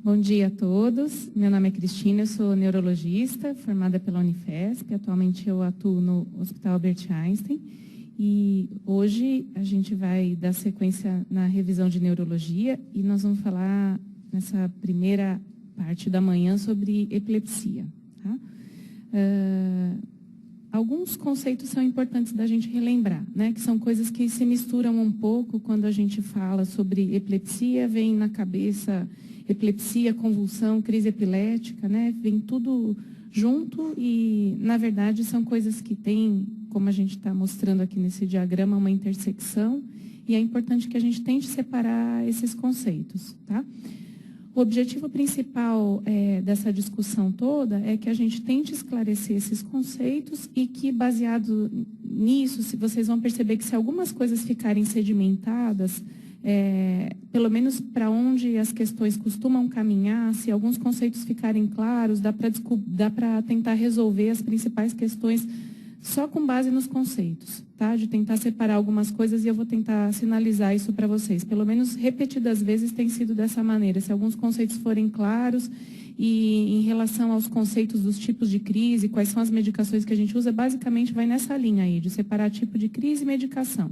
Bom dia a todos. Meu nome é Cristina, eu sou neurologista, formada pela Unifesp. Atualmente eu atuo no Hospital Albert Einstein. E hoje a gente vai dar sequência na revisão de neurologia e nós vamos falar nessa primeira parte da manhã sobre epilepsia. Tá? Alguns conceitos são importantes da gente relembrar, né? Que são coisas que se misturam um pouco quando a gente fala sobre epilepsia, vem na cabeça epilepsia, convulsão, crise epilética, né? Vem tudo junto e, na verdade, são coisas que têm, como a gente está mostrando aqui nesse diagrama, uma intersecção e é importante que a gente tente separar esses conceitos, tá? O objetivo principal dessa discussão toda é que a gente tente esclarecer esses conceitos e que, baseado nisso, se vocês vão perceber que se algumas coisas ficarem sedimentadas, pelo menos para onde as questões costumam caminhar, se alguns conceitos ficarem claros, dá para tentar resolver as principais questões só com base nos conceitos, tá? De tentar separar algumas coisas e eu vou tentar sinalizar isso para vocês. Pelo menos repetidas vezes tem sido dessa maneira. Se alguns conceitos forem claros e em relação aos conceitos dos tipos de crise, quais são as medicações que a gente usa, basicamente vai nessa linha aí, de separar tipo de crise e medicação.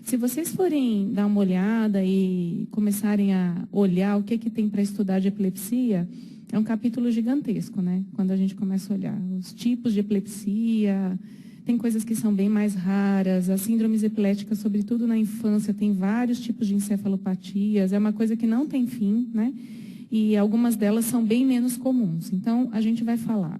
Se vocês forem dar uma olhada e começarem a olhar o que tem para estudar de epilepsia, é um capítulo gigantesco, né? Quando a gente começa a olhar os tipos de epilepsia, tem coisas que são bem mais raras, as síndromes epiléticas, sobretudo na infância, tem vários tipos de encefalopatias, é uma coisa que não tem fim, né? E algumas delas são bem menos comuns. Então, a gente vai falar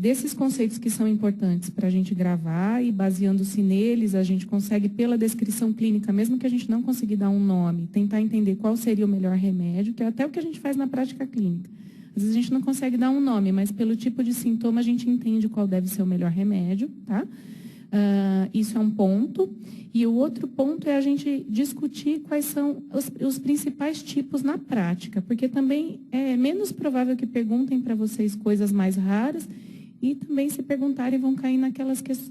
desses conceitos que são importantes para a gente gravar e, baseando-se neles, a gente consegue, pela descrição clínica, mesmo que a gente não conseguir dar um nome, tentar entender qual seria o melhor remédio, que é até o que a gente faz na prática clínica. Às vezes a gente não consegue dar um nome, mas pelo tipo de sintoma a gente entende qual deve ser o melhor remédio, tá? Isso é um ponto. E o outro ponto é a gente discutir quais são os principais tipos na prática, porque também é menos provável que perguntem para vocês coisas mais raras e também se perguntarem vão cair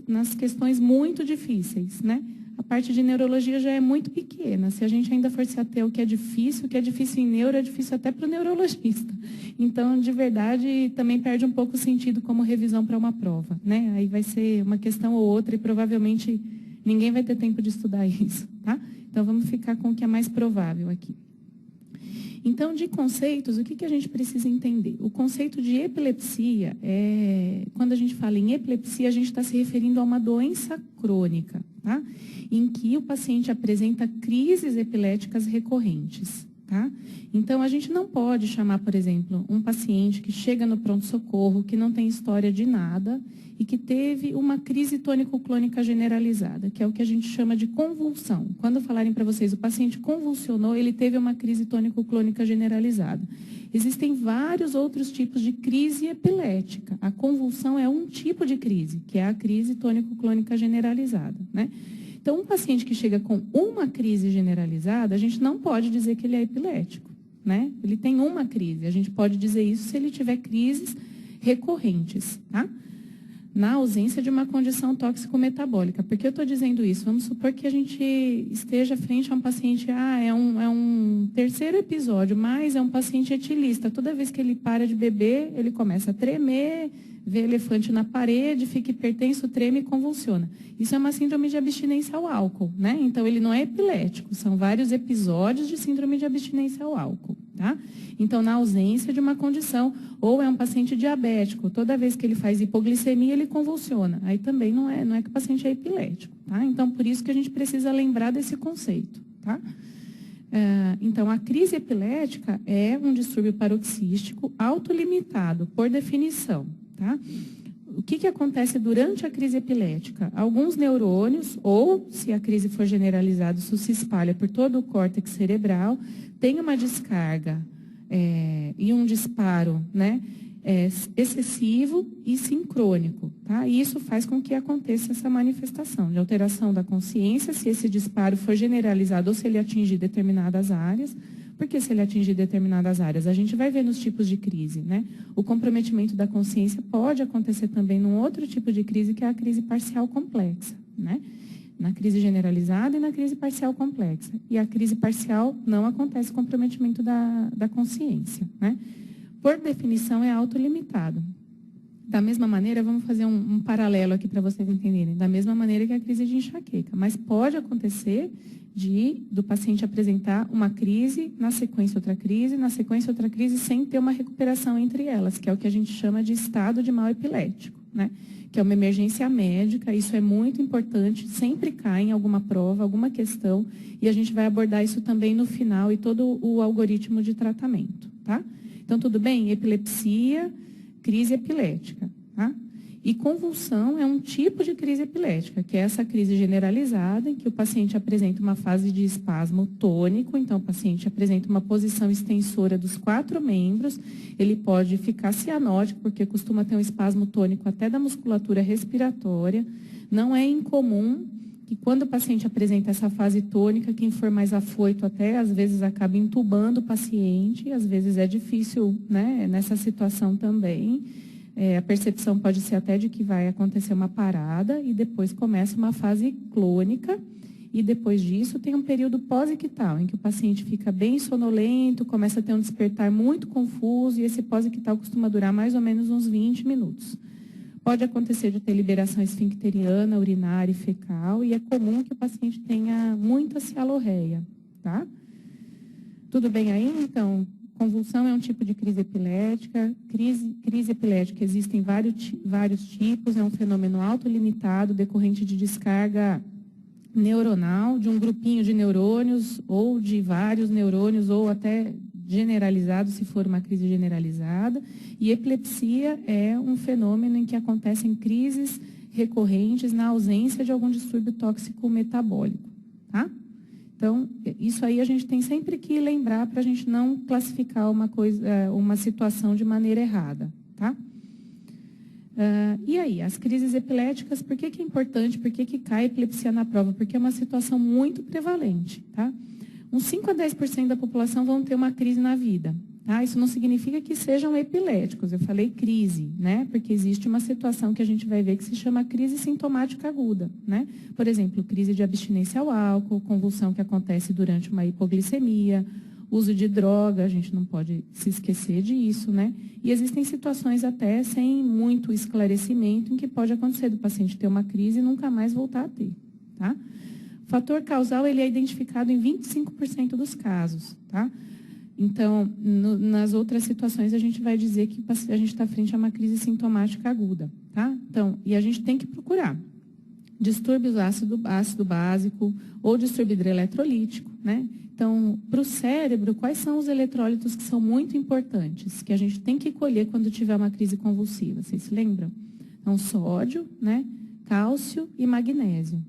nas questões muito difíceis, né? A parte de neurologia já é muito pequena. Se a gente ainda for se ater ao que é difícil em neuro, é difícil até para o neurologista. Então, de verdade, também perde um pouco o sentido como revisão para uma prova, né? Aí vai ser uma questão ou outra e provavelmente ninguém vai ter tempo de estudar isso, tá? Então, vamos ficar com o que é mais provável aqui. Então, de conceitos, o que a gente precisa entender? O conceito de epilepsia, quando a gente fala em epilepsia, a gente está se referindo a uma doença crônica, tá? Em que o paciente apresenta crises epiléticas recorrentes, tá? Então, a gente não pode chamar, por exemplo, um paciente que chega no pronto-socorro, que não tem história de nada e que teve uma crise tônico-clônica generalizada, que é o que a gente chama de convulsão. Quando falarem para vocês, o paciente convulsionou, ele teve uma crise tônico-clônica generalizada. Existem vários outros tipos de crise epilética. A convulsão é um tipo de crise, que é a crise tônico-clônica generalizada, né? Então, um paciente que chega com uma crise generalizada, a gente não pode dizer que ele é epilético, né? Ele tem uma crise. A gente pode dizer isso se ele tiver crises recorrentes, tá? Na ausência de uma condição tóxico-metabólica. Por que eu estou dizendo isso? Vamos supor que a gente esteja frente a um paciente, é um terceiro episódio, mas é um paciente etilista. Toda vez que ele para de beber, ele começa a tremer, vê elefante na parede, fica hipertenso, treme e convulsiona. Isso é uma síndrome de abstinência ao álcool, né? Então, ele não é epilético, são vários episódios de síndrome de abstinência ao álcool, tá? Então, na ausência de uma condição, ou é um paciente diabético, toda vez que ele faz hipoglicemia, ele convulsiona. Aí também não é que o paciente é epilético, tá? Então, por isso que a gente precisa lembrar desse conceito, tá? Então, a crise epilética é um distúrbio paroxístico autolimitado, por definição, tá? O que acontece durante a crise epilética? Alguns neurônios, ou se a crise for generalizada, isso se espalha por todo o córtex cerebral, tem uma descarga e um disparo, né, excessivo e sincrônico, tá? E isso faz com que aconteça essa manifestação de alteração da consciência, se esse disparo for generalizado ou se ele atingir determinadas áreas. Porque se ele atingir determinadas áreas, a gente vai ver nos tipos de crise, né? O comprometimento da consciência pode acontecer também num outro tipo de crise, que é a crise parcial complexa, né? na crise generalizada e na crise parcial complexa. E a crise parcial não acontece comprometimento da consciência, né? Por definição, é autolimitado. Da mesma maneira, vamos fazer um paralelo aqui para vocês entenderem, da mesma maneira que a crise de enxaqueca. Mas pode acontecer do paciente apresentar uma crise, na sequência outra crise, sem ter uma recuperação entre elas, que é o que a gente chama de estado de mal epilético, né? Que é uma emergência médica, isso é muito importante, sempre cai em alguma prova, alguma questão, e a gente vai abordar isso também no final e todo o algoritmo de tratamento, tá? Então, tudo bem? Epilepsia, crise epilética, tá? E convulsão é um tipo de crise epilética, que é essa crise generalizada, em que o paciente apresenta uma fase de espasmo tônico, então o paciente apresenta uma posição extensora dos 4 membros, ele pode ficar cianótico, porque costuma ter um espasmo tônico até da musculatura respiratória. Não é incomum que quando o paciente apresenta essa fase tônica, quem for mais afoito até, às vezes acaba entubando o paciente, às vezes é difícil, né, nessa situação também. A percepção pode ser até de que vai acontecer uma parada e depois começa uma fase clônica e depois disso tem um período pós-ictal, em que o paciente fica bem sonolento, começa a ter um despertar muito confuso e esse pós-ictal costuma durar mais ou menos uns 20 minutos. Pode acontecer de ter liberação esfincteriana, urinária e fecal e é comum que o paciente tenha muita cialorreia, tá? Tudo bem aí? Então, convulsão é um tipo de crise epilética. Crise epilética existem vários tipos, é um fenômeno autolimitado, decorrente de descarga neuronal, de um grupinho de neurônios, ou de vários neurônios, ou até generalizado, se for uma crise generalizada. E epilepsia é um fenômeno em que acontecem crises recorrentes na ausência de algum distúrbio tóxico metabólico, tá? Então, isso aí a gente tem sempre que lembrar para a gente não classificar uma situação de maneira errada, tá? E aí, as crises epiléticas, por que é importante? Por que cai a epilepsia na prova? Porque é uma situação muito prevalente, tá? Uns 5 a 10% da população vão ter uma crise na vida, tá? Isso não significa que sejam epiléticos, eu falei crise, né? Porque existe uma situação que a gente vai ver que se chama crise sintomática aguda, né? Por exemplo, crise de abstinência ao álcool, convulsão que acontece durante uma hipoglicemia, uso de droga, a gente não pode se esquecer disso, né? E existem situações até sem muito esclarecimento em que pode acontecer do paciente ter uma crise e nunca mais voltar a ter, tá? O fator causal, ele é identificado em 25% dos casos, tá? Então, nas outras situações, a gente vai dizer que a gente está frente a uma crise sintomática aguda, tá? Então, e a gente tem que procurar distúrbios ácido básico ou distúrbio hidroeletrolítico, né? Então, para o cérebro, quais são os eletrólitos que são muito importantes, que a gente tem que colher quando tiver uma crise convulsiva? Vocês se lembram? Então, sódio, né? Cálcio e magnésio,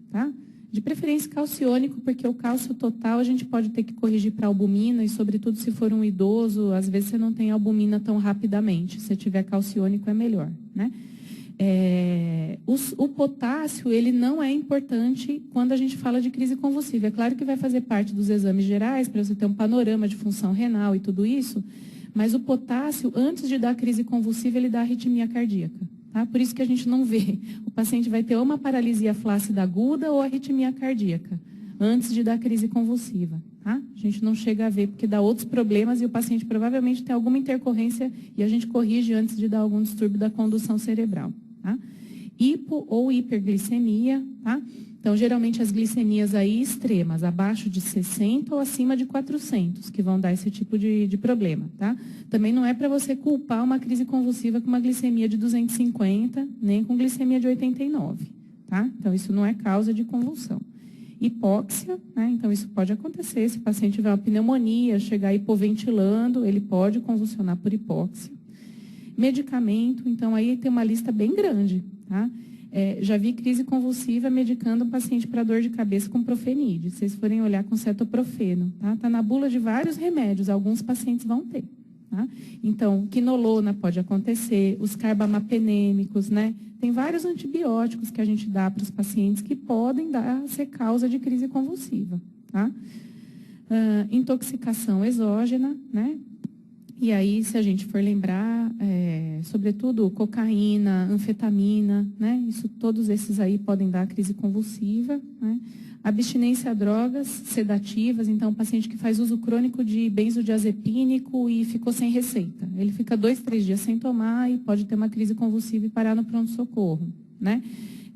tá? De preferência calciônico, porque o cálcio total a gente pode ter que corrigir para albumina, e sobretudo se for um idoso, às vezes você não tem albumina tão rapidamente. Se tiver calciônico é melhor, né? O potássio, ele não é importante quando a gente fala de crise convulsiva. É claro que vai fazer parte dos exames gerais, para você ter um panorama de função renal e tudo isso, mas o potássio, antes de dar crise convulsiva, ele dá arritmia cardíaca. Tá? Por isso que a gente não vê. O paciente vai ter ou uma paralisia flácida aguda ou arritmia cardíaca, antes de dar crise convulsiva. Tá? A gente não chega a ver, porque dá outros problemas e o paciente provavelmente tem alguma intercorrência e a gente corrige antes de dar algum distúrbio da condução cerebral. Tá? Hipo ou hiperglicemia, tá? Então, geralmente as glicemias aí extremas, abaixo de 60 ou acima de 400, que vão dar esse tipo de problema, tá? Também não é para você culpar uma crise convulsiva com uma glicemia de 250, nem com glicemia de 89, tá? Então, isso não é causa de convulsão. Hipóxia, né? Então isso pode acontecer, se o paciente tiver uma pneumonia, chegar hipoventilando, ele pode convulsionar por hipóxia. Medicamento, então aí tem uma lista bem grande, tá? Já vi crise convulsiva medicando um paciente para dor de cabeça com profenide. Se vocês forem olhar com cetoprofeno, tá? Tá na bula de vários remédios, alguns pacientes vão ter. Tá? Então, quinolona pode acontecer, os carbamapenêmicos, né? Tem vários antibióticos que a gente dá para os pacientes que podem ser causa de crise convulsiva. Tá? Intoxicação exógena, né? E aí, se a gente for lembrar, sobretudo cocaína, anfetamina, né? Todos esses aí podem dar crise convulsiva, né? Abstinência a drogas sedativas, então o paciente que faz uso crônico de benzodiazepínico e ficou sem receita. Ele fica 2, 3 dias sem tomar e pode ter uma crise convulsiva e parar no pronto-socorro, né?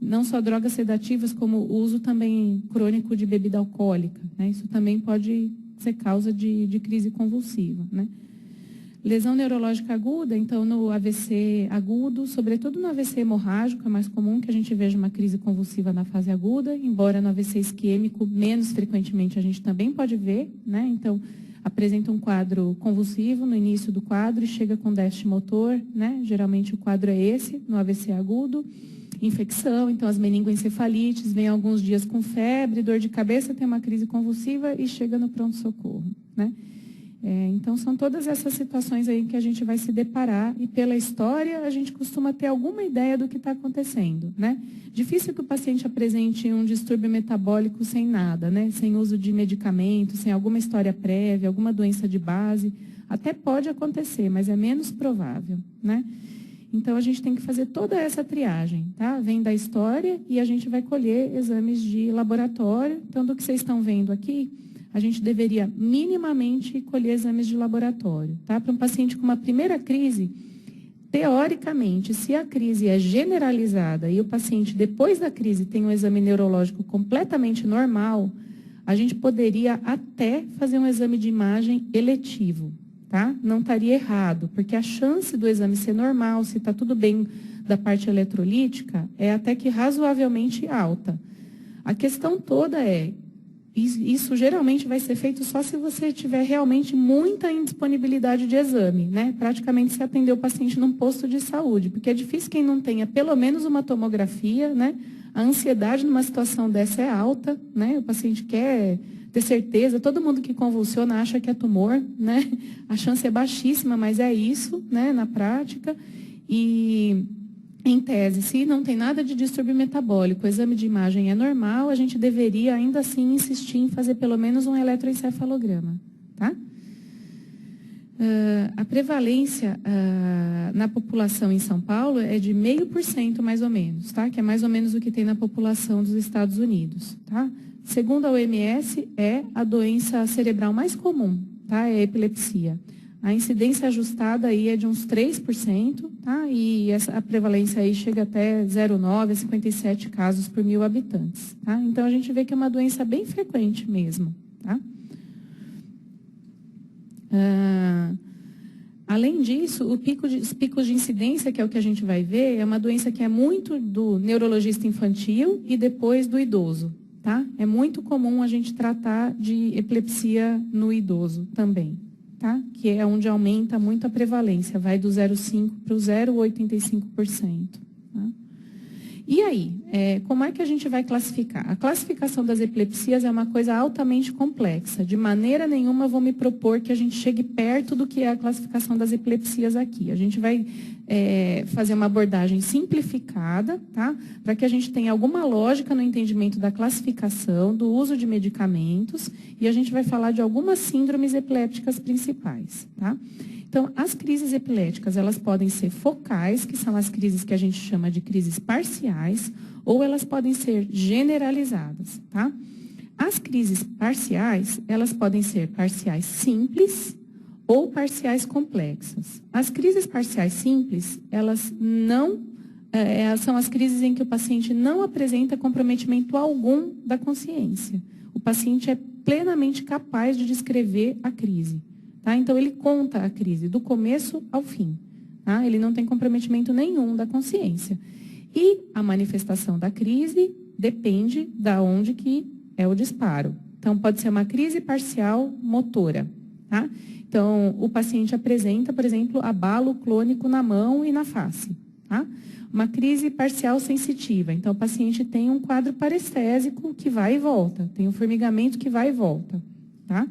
Não só drogas sedativas, como o uso também crônico de bebida alcoólica, né? Isso também pode ser causa de crise convulsiva, né? Lesão neurológica aguda, então no AVC agudo, sobretudo no AVC hemorrágico, é mais comum que a gente veja uma crise convulsiva na fase aguda, embora no AVC isquêmico, menos frequentemente a gente também pode ver, né? Então, apresenta um quadro convulsivo no início do quadro e chega com déficit motor, né? Geralmente o quadro é esse, no AVC agudo. Infecção, então as meningoencefalites, vem alguns dias com febre, dor de cabeça, tem uma crise convulsiva e chega no pronto-socorro, né? Então, são todas essas situações aí que a gente vai se deparar e pela história a gente costuma ter alguma ideia do que está acontecendo, né? Difícil que o paciente apresente um distúrbio metabólico sem nada, né? Sem uso de medicamentos, sem alguma história prévia, alguma doença de base. Até pode acontecer, mas é menos provável, né? Então, a gente tem que fazer toda essa triagem, tá? Vem da história e a gente vai colher exames de laboratório. Então, do que vocês estão vendo aqui, a gente deveria minimamente colher exames de laboratório, tá? Para um paciente com uma primeira crise, teoricamente, se a crise é generalizada e o paciente, depois da crise, tem um exame neurológico completamente normal, a gente poderia até fazer um exame de imagem eletivo, tá? Não estaria errado, porque a chance do exame ser normal, se está tudo bem da parte eletrolítica, é até que razoavelmente alta. A questão toda é, isso geralmente vai ser feito só se você tiver realmente muita indisponibilidade de exame, né? Praticamente se atender o paciente num posto de saúde, porque é difícil quem não tenha pelo menos uma tomografia, né? A ansiedade numa situação dessa é alta, né? O paciente quer ter certeza, todo mundo que convulsiona acha que é tumor, né? A chance é baixíssima, mas é isso, né? Na prática. E em tese, se não tem nada de distúrbio metabólico, o exame de imagem é normal, a gente deveria ainda assim insistir em fazer pelo menos um eletroencefalograma, tá? A prevalência na população em São Paulo é de 0,5% mais ou menos, tá? Que é mais ou menos o que tem na população dos Estados Unidos, tá? Segundo a OMS, é a doença cerebral mais comum, tá? É a epilepsia. A incidência ajustada aí é de uns 3%, tá? E a prevalência aí chega até 0,9 a 57 casos por 1.000 habitantes, tá? Então, a gente vê que é uma doença bem frequente mesmo, tá? Além disso, os picos de incidência, que é o que a gente vai ver, é uma doença que é muito do neurologista infantil e depois do idoso, tá? É muito comum a gente tratar de epilepsia no idoso também. Tá? Que é onde aumenta muito a prevalência, vai do 0,5% para o 0,85%. Tá? E aí, como é que a gente vai classificar? A classificação das epilepsias é uma coisa altamente complexa. De maneira nenhuma vou me propor que a gente chegue perto do que é a classificação das epilepsias aqui. A gente vai fazer uma abordagem simplificada, tá? Para que a gente tenha alguma lógica no entendimento da classificação, do uso de medicamentos, e a gente vai falar de algumas síndromes epilépticas principais, tá? Então, as crises epiléticas, elas podem ser focais, que são as crises que a gente chama de crises parciais, ou elas podem ser generalizadas, tá? As crises parciais, elas podem ser parciais simples ou parciais complexas. As crises parciais simples, elas não são as crises em que o paciente não apresenta comprometimento algum da consciência. O paciente é plenamente capaz de descrever a crise. Tá? Então, ele conta a crise do começo ao fim. Tá? Ele não tem comprometimento nenhum da consciência. E a manifestação da crise depende de onde que é o disparo. Então, pode ser uma crise parcial motora. Tá? Então, o paciente apresenta, por exemplo, abalo clônico na mão e na face. Tá? Uma crise parcial sensitiva. Então, o paciente tem um quadro parestésico que vai e volta. Tem um formigamento que vai e volta. Tá?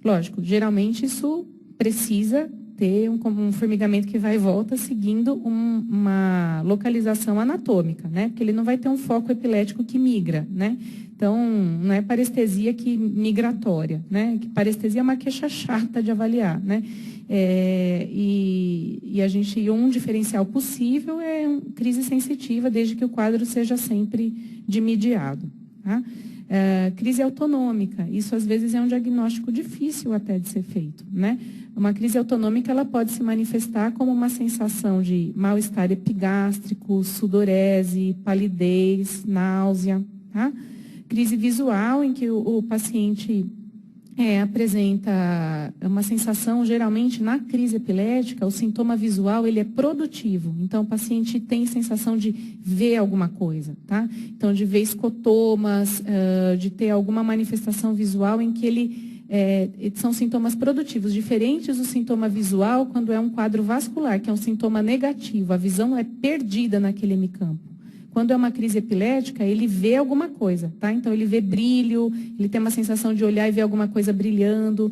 Lógico, geralmente isso precisa ter um formigamento que vai e volta seguindo uma localização anatômica, né? Porque ele não vai ter um foco epilético que migra, né? Então, não é parestesia migratória, né? Que parestesia é uma queixa chata de avaliar, né? E a gente, um diferencial possível é crise sensitiva, desde que o quadro seja sempre de mediado. Tá? Crise autonômica, isso às vezes é um diagnóstico difícil até de ser feito, né? Uma crise autonômica, ela pode se manifestar como uma sensação de mal-estar epigástrico, sudorese, palidez, náusea, tá? Crise visual, em que o paciente apresenta uma sensação, geralmente na crise epilética, o sintoma visual ele é produtivo. Então, o paciente tem sensação de ver alguma coisa, tá? Então, de ver escotomas, de ter alguma manifestação visual em que são sintomas produtivos, diferentes do sintoma visual quando é um quadro vascular, que é um sintoma negativo, a visão é perdida naquele hemicampo. Quando é uma crise epilética, ele vê alguma coisa, tá? Então, ele vê brilho, ele tem uma sensação de olhar e ver alguma coisa brilhando.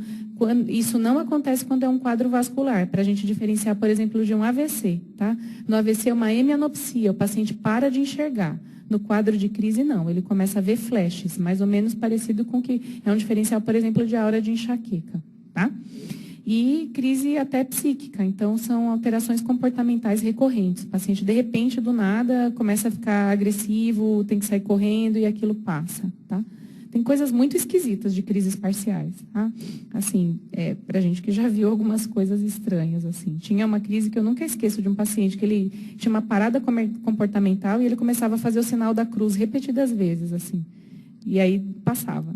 Isso não acontece quando é um quadro vascular, para a gente diferenciar, por exemplo, de um AVC, tá? No AVC é uma hemianopsia, o paciente para de enxergar. No quadro de crise, não, ele começa a ver flashes, mais ou menos parecido com que é um diferencial, por exemplo, de aura de enxaqueca, tá? E crise até psíquica, então são alterações comportamentais recorrentes. O paciente, de repente, do nada, começa a ficar agressivo, tem que sair correndo e aquilo passa, tá? Tem coisas muito esquisitas de crises parciais, tá? Assim, pra gente que já viu algumas coisas estranhas, assim. Tinha uma crise que eu nunca esqueço de um paciente que ele tinha uma parada comportamental e ele começava a fazer o sinal da cruz repetidas vezes, assim. E aí passava.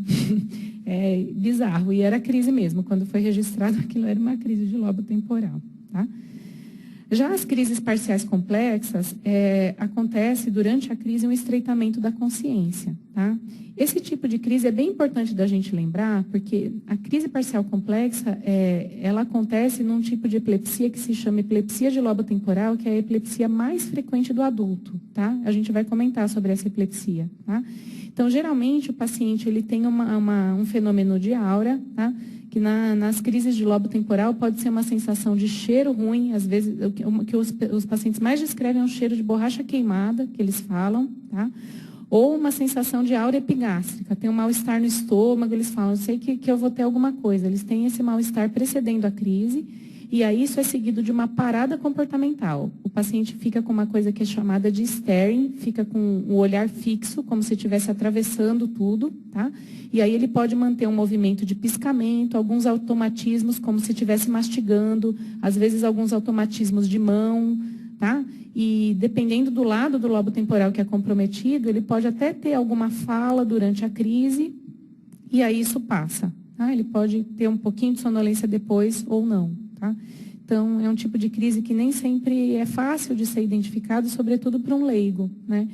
É bizarro. E era crise mesmo. Quando foi registrado, aquilo era uma crise de lobo temporal. Tá? Já as crises parciais complexas, acontece durante a crise um estreitamento da consciência. Tá? Esse tipo de crise é bem importante da gente lembrar, porque a crise parcial complexa, ela acontece num tipo de epilepsia que se chama epilepsia de lobo temporal, que é a epilepsia mais frequente do adulto. Tá? A gente vai comentar sobre essa epilepsia. Tá? Então, geralmente, o paciente ele tem um fenômeno de aura, tá? Que nas crises de lobo temporal pode ser uma sensação de cheiro ruim, às vezes, o que os pacientes mais descrevem é um cheiro de borracha queimada, que eles falam, tá? Ou uma sensação de aura epigástrica, tem um mal-estar no estômago, eles falam, eu sei que eu vou ter alguma coisa, eles têm esse mal-estar precedendo a crise, e aí isso é seguido de uma parada comportamental. O paciente fica com uma coisa que é chamada de staring, fica com o olhar fixo, como se estivesse atravessando tudo, tá? E aí ele pode manter um movimento de piscamento, alguns automatismos, como se estivesse mastigando, às vezes alguns automatismos de mão, tá? E dependendo do lado do lobo temporal que é comprometido, ele pode até ter alguma fala durante a crise, e aí isso passa. Tá? Ele pode ter um pouquinho de sonolência depois ou não. Tá? Então, é um tipo de crise que nem sempre é fácil de ser identificado, sobretudo para um leigo, né?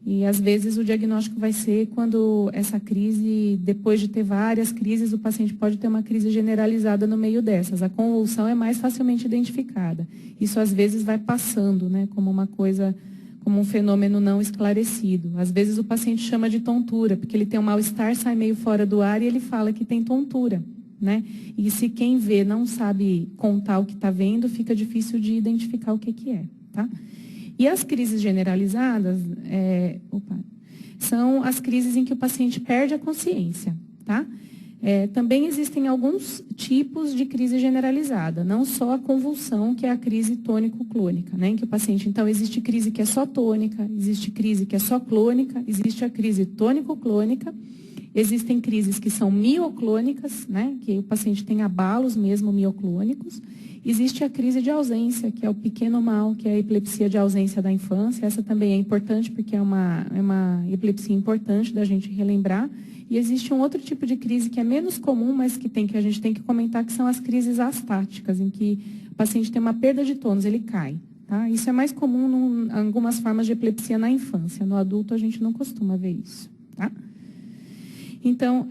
E, às vezes, o diagnóstico vai ser quando essa crise, depois de ter várias crises, o paciente pode ter uma crise generalizada no meio dessas. A convulsão é mais facilmente identificada. Isso, às vezes, vai passando, né? Como uma coisa, como um fenômeno não esclarecido. Às vezes, o paciente chama de tontura, porque ele tem um mal-estar, sai meio fora do ar e ele fala que tem tontura. Né? E se quem vê não sabe contar o que está vendo, fica difícil de identificar o que é. Tá? E as crises generalizadas são as crises em que o paciente perde a consciência. Tá? Também existem alguns tipos de crise generalizada, não só a convulsão, que é a crise tônico-clônica, né? Em que o paciente, então, existe crise que é só tônica, existe crise que é só clônica, existe a crise tônico-clônica. Existem crises que são mioclônicas, né, que o paciente tem abalos mesmo mioclônicos. Existe a crise de ausência, que é o pequeno mal, que é a epilepsia de ausência da infância. Essa também é importante, porque é uma epilepsia importante da gente relembrar. E existe um outro tipo de crise que é menos comum, mas que a gente tem que comentar, que são as crises astáticas, em que o paciente tem uma perda de tônus, ele cai. Tá? Isso é mais comum em algumas formas de epilepsia na infância. No adulto, a gente não costuma ver isso. Tá? Então,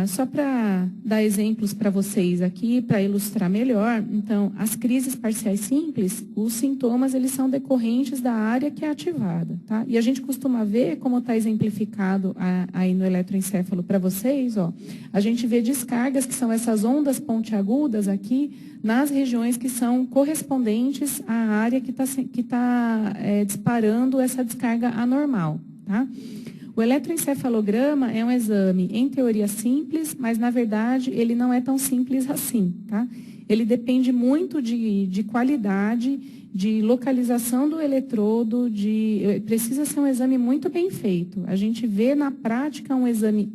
só para dar exemplos para vocês aqui, para ilustrar melhor, então, as crises parciais simples, os sintomas, eles são decorrentes da área que é ativada, tá? E a gente costuma ver, como está exemplificado aí no eletroencefalo para vocês, ó, a gente vê descargas, que são essas ondas pontiagudas aqui, nas regiões que são correspondentes à área que tá disparando essa descarga anormal, tá? O eletroencefalograma é um exame, em teoria, simples, mas, na verdade, ele não é tão simples assim, tá? ele depende muito de qualidade, de localização do eletrodo, precisa ser um exame muito bem feito. A gente vê na prática um exame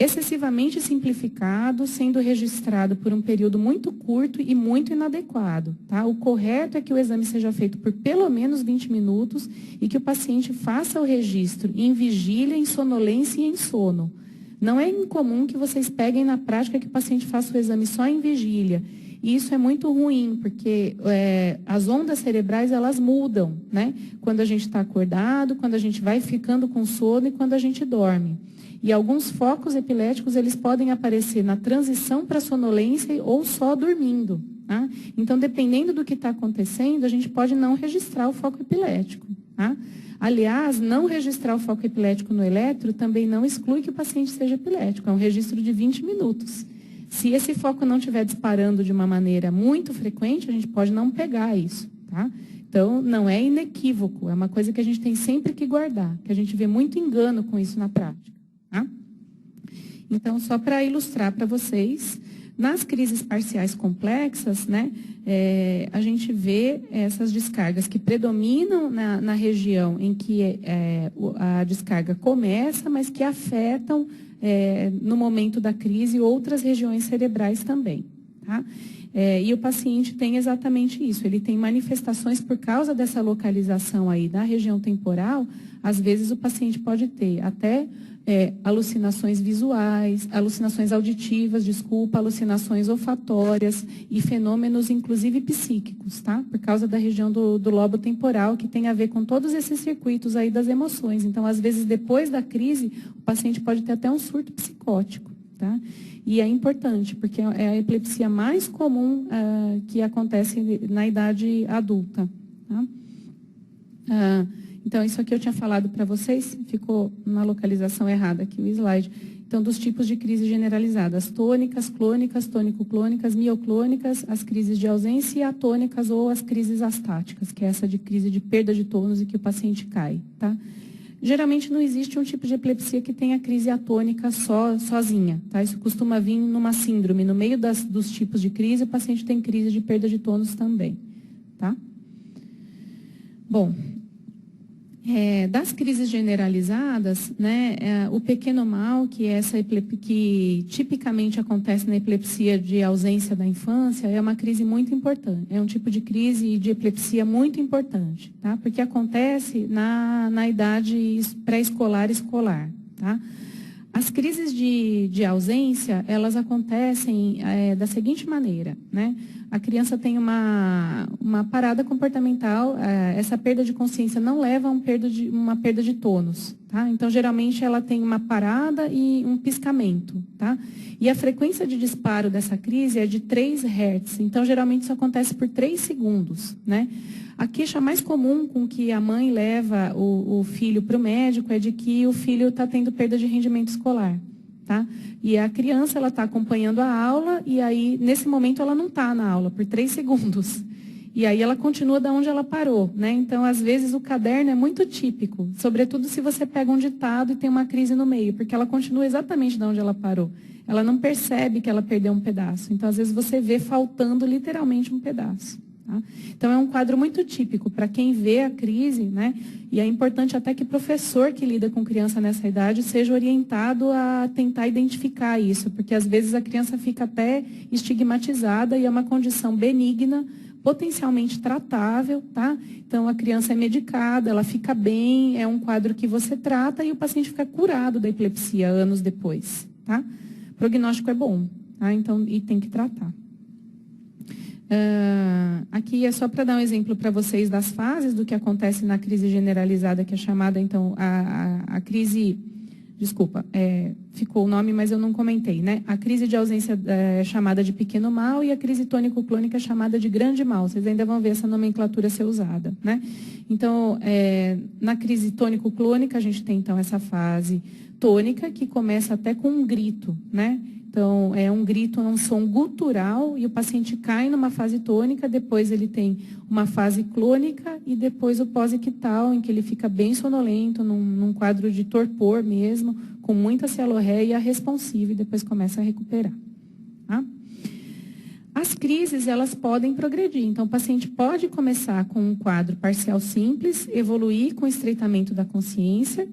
excessivamente simplificado, sendo registrado por um período muito curto e muito inadequado. Tá? O correto é que o exame seja feito por pelo menos 20 minutos e que o paciente faça o registro em vigília, em sonolência e em sono. Não é incomum que vocês peguem na prática que o paciente faça o exame só em vigília. E isso é muito ruim, porque as ondas cerebrais, elas mudam, né? Quando a gente está acordado, quando a gente vai ficando com sono e quando a gente dorme. E alguns focos epiléticos, eles podem aparecer na transição para sonolência ou só dormindo. Tá? Então, dependendo do que está acontecendo, a gente pode não registrar o foco epilético. Tá? Aliás, não registrar o foco epilético no eletro também não exclui que o paciente seja epilético. É um registro de 20 minutos. Se esse foco não estiver disparando de uma maneira muito frequente, a gente pode não pegar isso. Tá? Então, não é inequívoco. É uma coisa que a gente tem sempre que guardar, que a gente vê muito engano com isso na prática. Tá? Então, só para ilustrar para vocês, nas crises parciais complexas, né, a gente vê essas descargas que predominam na região em que a descarga começa, mas que afetam, no momento da crise, outras regiões cerebrais também. Tá? E o paciente tem exatamente isso, ele tem manifestações por causa dessa localização aí da região temporal. Às vezes o paciente pode ter até alucinações visuais, alucinações auditivas, alucinações olfatórias e fenômenos, inclusive, psíquicos, tá? Por causa da região do lobo temporal, que tem a ver com todos esses circuitos aí das emoções. Então, às vezes, depois da crise, o paciente pode ter até um surto psicótico, tá? E é importante, porque é a epilepsia mais comum que acontece na idade adulta, tá? Então, isso aqui eu tinha falado para vocês, ficou na localização errada aqui o slide. Então, dos tipos de crise generalizadas, tônicas, clônicas, tônico-clônicas, mioclônicas, as crises de ausência e atônicas ou as crises astáticas, que é essa de crise de perda de tônus e que o paciente cai, tá? Geralmente não existe um tipo de epilepsia que tenha crise atônica sozinha, tá? Isso costuma vir numa síndrome. No meio dos tipos de crise, o paciente tem crise de perda de tônus também, tá? Bom, das crises generalizadas, né, o pequeno mal, que é que tipicamente acontece na epilepsia de ausência da infância, é uma crise muito importante. É um tipo de crise de epilepsia muito importante, tá? Porque acontece na idade pré-escolar e escolar, tá? As crises de ausência, elas acontecem da seguinte maneira, né? A criança tem uma parada comportamental, essa perda de consciência não leva a uma perda de tônus, tá? Então, geralmente, ela tem uma parada e um piscamento, tá? E a frequência de disparo dessa crise é de 3 Hz, então, geralmente, isso acontece por 3 segundos, né? A queixa mais comum com que a mãe leva o filho para o médico é de que o filho está tendo perda de rendimento escolar. Tá? E a criança ela está acompanhando a aula e aí, nesse momento, ela não está na aula por 3 segundos. E aí ela continua da onde ela parou. Né? Então, às vezes, o caderno é muito típico, sobretudo se você pega um ditado e tem uma crise no meio, porque ela continua exatamente da onde ela parou. Ela não percebe que ela perdeu um pedaço. Então, às vezes, você vê faltando literalmente um pedaço. Tá? Então, é um quadro muito típico para quem vê a crise, né? E é importante até que o professor que lida com criança nessa idade seja orientado a tentar identificar isso, porque às vezes a criança fica até estigmatizada e é uma condição benigna, potencialmente tratável, tá? Então, a criança é medicada, ela fica bem, é um quadro que você trata e o paciente fica curado da epilepsia anos depois, tá? O prognóstico é bom, tá? Então, e tem que tratar. Aqui é só para dar um exemplo para vocês das fases do que acontece na crise generalizada, que é chamada, então, a crise... Desculpa, ficou o nome, mas eu não comentei, né? A crise de ausência é chamada de pequeno mal e a crise tônico-clônica é chamada de grande mal. Vocês ainda vão ver essa nomenclatura ser usada, né? Então, na crise tônico-clônica, a gente tem, então, essa fase tônica, que começa até com um grito, né? Então, é um grito, é um som gutural e o paciente cai numa fase tônica, depois ele tem uma fase clônica e depois o pós-ictal, em que ele fica bem sonolento, num quadro de torpor mesmo, com muita cialorreia responsiva e depois começa a recuperar. Tá? As crises, elas podem progredir. Então, o paciente pode começar com um quadro parcial simples, evoluir com estreitamento da consciência,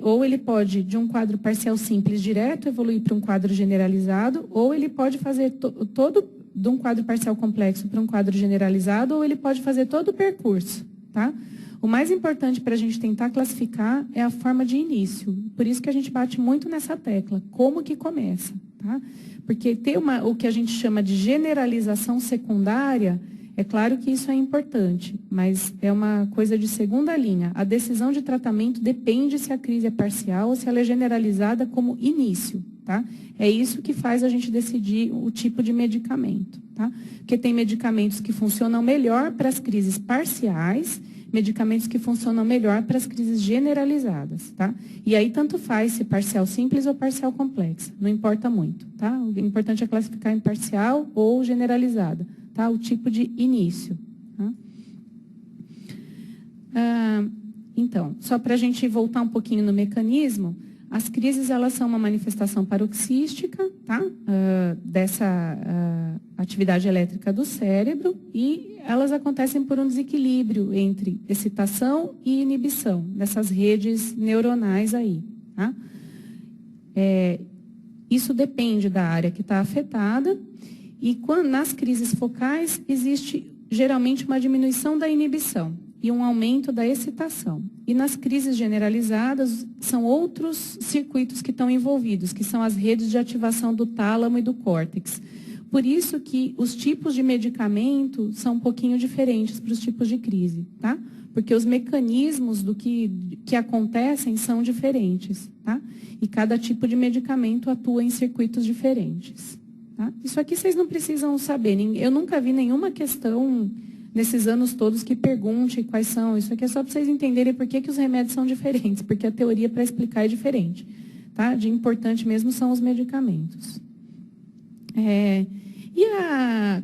ou ele pode, de um quadro parcial simples direto, evoluir para um quadro generalizado, ou ele pode fazer todo, de um quadro parcial complexo para um quadro generalizado, ou ele pode fazer todo o percurso, tá? O mais importante para a gente tentar classificar é a forma de início. Por isso que a gente bate muito nessa tecla, como que começa, tá? Porque ter o que a gente chama de generalização secundária, é claro que isso é importante, mas é uma coisa de segunda linha. A decisão de tratamento depende se a crise é parcial ou se ela é generalizada como início, tá? É isso que faz a gente decidir o tipo de medicamento, tá? Porque tem medicamentos que funcionam melhor para as crises parciais, medicamentos que funcionam melhor para as crises generalizadas, tá? E aí tanto faz se parcial simples ou parcial complexa, não importa muito, tá? O importante é classificar em parcial ou generalizada, tá? O tipo de início. Tá? Então, só para a gente voltar um pouquinho no mecanismo, as crises, elas são uma manifestação paroxística, tá? Dessa atividade elétrica do cérebro, e elas acontecem por um desequilíbrio entre excitação e inibição dessas redes neuronais aí, tá? Isso depende da área que está afetada, e nas crises focais existe geralmente uma diminuição da inibição e um aumento da excitação. E nas crises generalizadas, são outros circuitos que estão envolvidos, que são as redes de ativação do tálamo e do córtex. Por isso que os tipos de medicamento são um pouquinho diferentes para os tipos de crise, tá? Porque os mecanismos do que acontecem são diferentes, tá? E cada tipo de medicamento atua em circuitos diferentes, tá? Isso aqui vocês não precisam saber. Eu nunca vi nenhuma questão nesses anos todos que pergunte quais são. Isso aqui é só para vocês entenderem por que os remédios são diferentes, porque a teoria para explicar é diferente, tá? De importante mesmo são os medicamentos.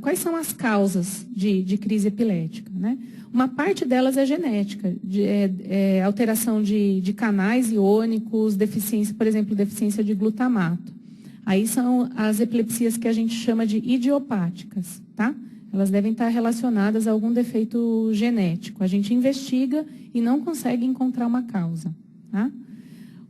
Quais são as causas de crise epilética, né? Uma parte delas é genética, alteração de canais iônicos, deficiência, por exemplo, deficiência de glutamato. Aí são as epilepsias que a gente chama de idiopáticas, tá? Elas devem estar relacionadas a algum defeito genético. A gente investiga e não consegue encontrar uma causa, tá?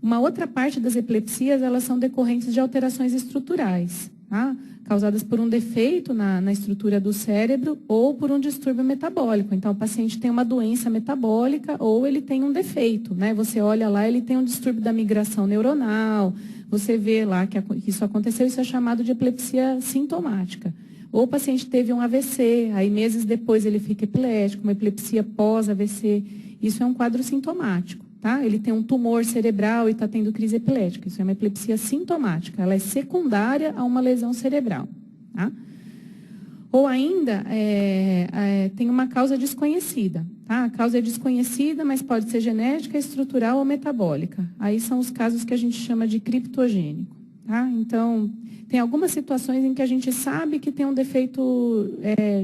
Uma outra parte das epilepsias, elas são decorrentes de alterações estruturais, tá? Causadas por um defeito na estrutura do cérebro ou por um distúrbio metabólico. Então, o paciente tem uma doença metabólica ou ele tem um defeito, né? Você olha lá, ele tem um distúrbio da migração neuronal, você vê lá que isso aconteceu, isso é chamado de epilepsia sintomática. Ou o paciente teve um AVC, aí meses depois ele fica epilético, uma epilepsia pós-AVC. Isso é um quadro sintomático, tá? Ele tem um tumor cerebral e está tendo crise epilética. Isso é uma epilepsia sintomática. Ela é secundária a uma lesão cerebral, tá? Ou ainda, tem uma causa desconhecida, tá? A causa é desconhecida, mas pode ser genética, estrutural ou metabólica. Aí são os casos que a gente chama de criptogênico, tá? Então, tem algumas situações em que a gente sabe que tem um defeito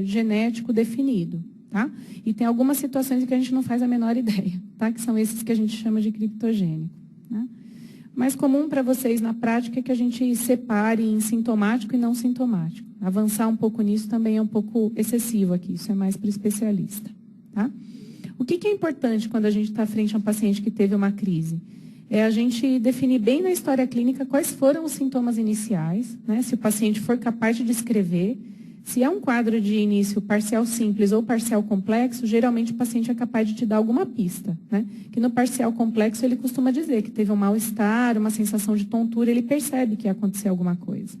genético definido, tá? E tem algumas situações em que a gente não faz a menor ideia, tá? Que são esses que a gente chama de criptogênico, né? Mais comum para vocês na prática é que a gente separe em sintomático e não sintomático. Avançar um pouco nisso também é um pouco excessivo aqui, isso é mais para o especialista, tá? O que é importante quando a gente está frente a um paciente que teve uma crise? É a gente definir bem na história clínica quais foram os sintomas iniciais, né? Se o paciente for capaz de descrever. Se é um quadro de início parcial simples ou parcial complexo, geralmente o paciente é capaz de te dar alguma pista, né? Que no parcial complexo ele costuma dizer que teve um mal-estar, uma sensação de tontura, ele percebe que ia acontecer alguma coisa.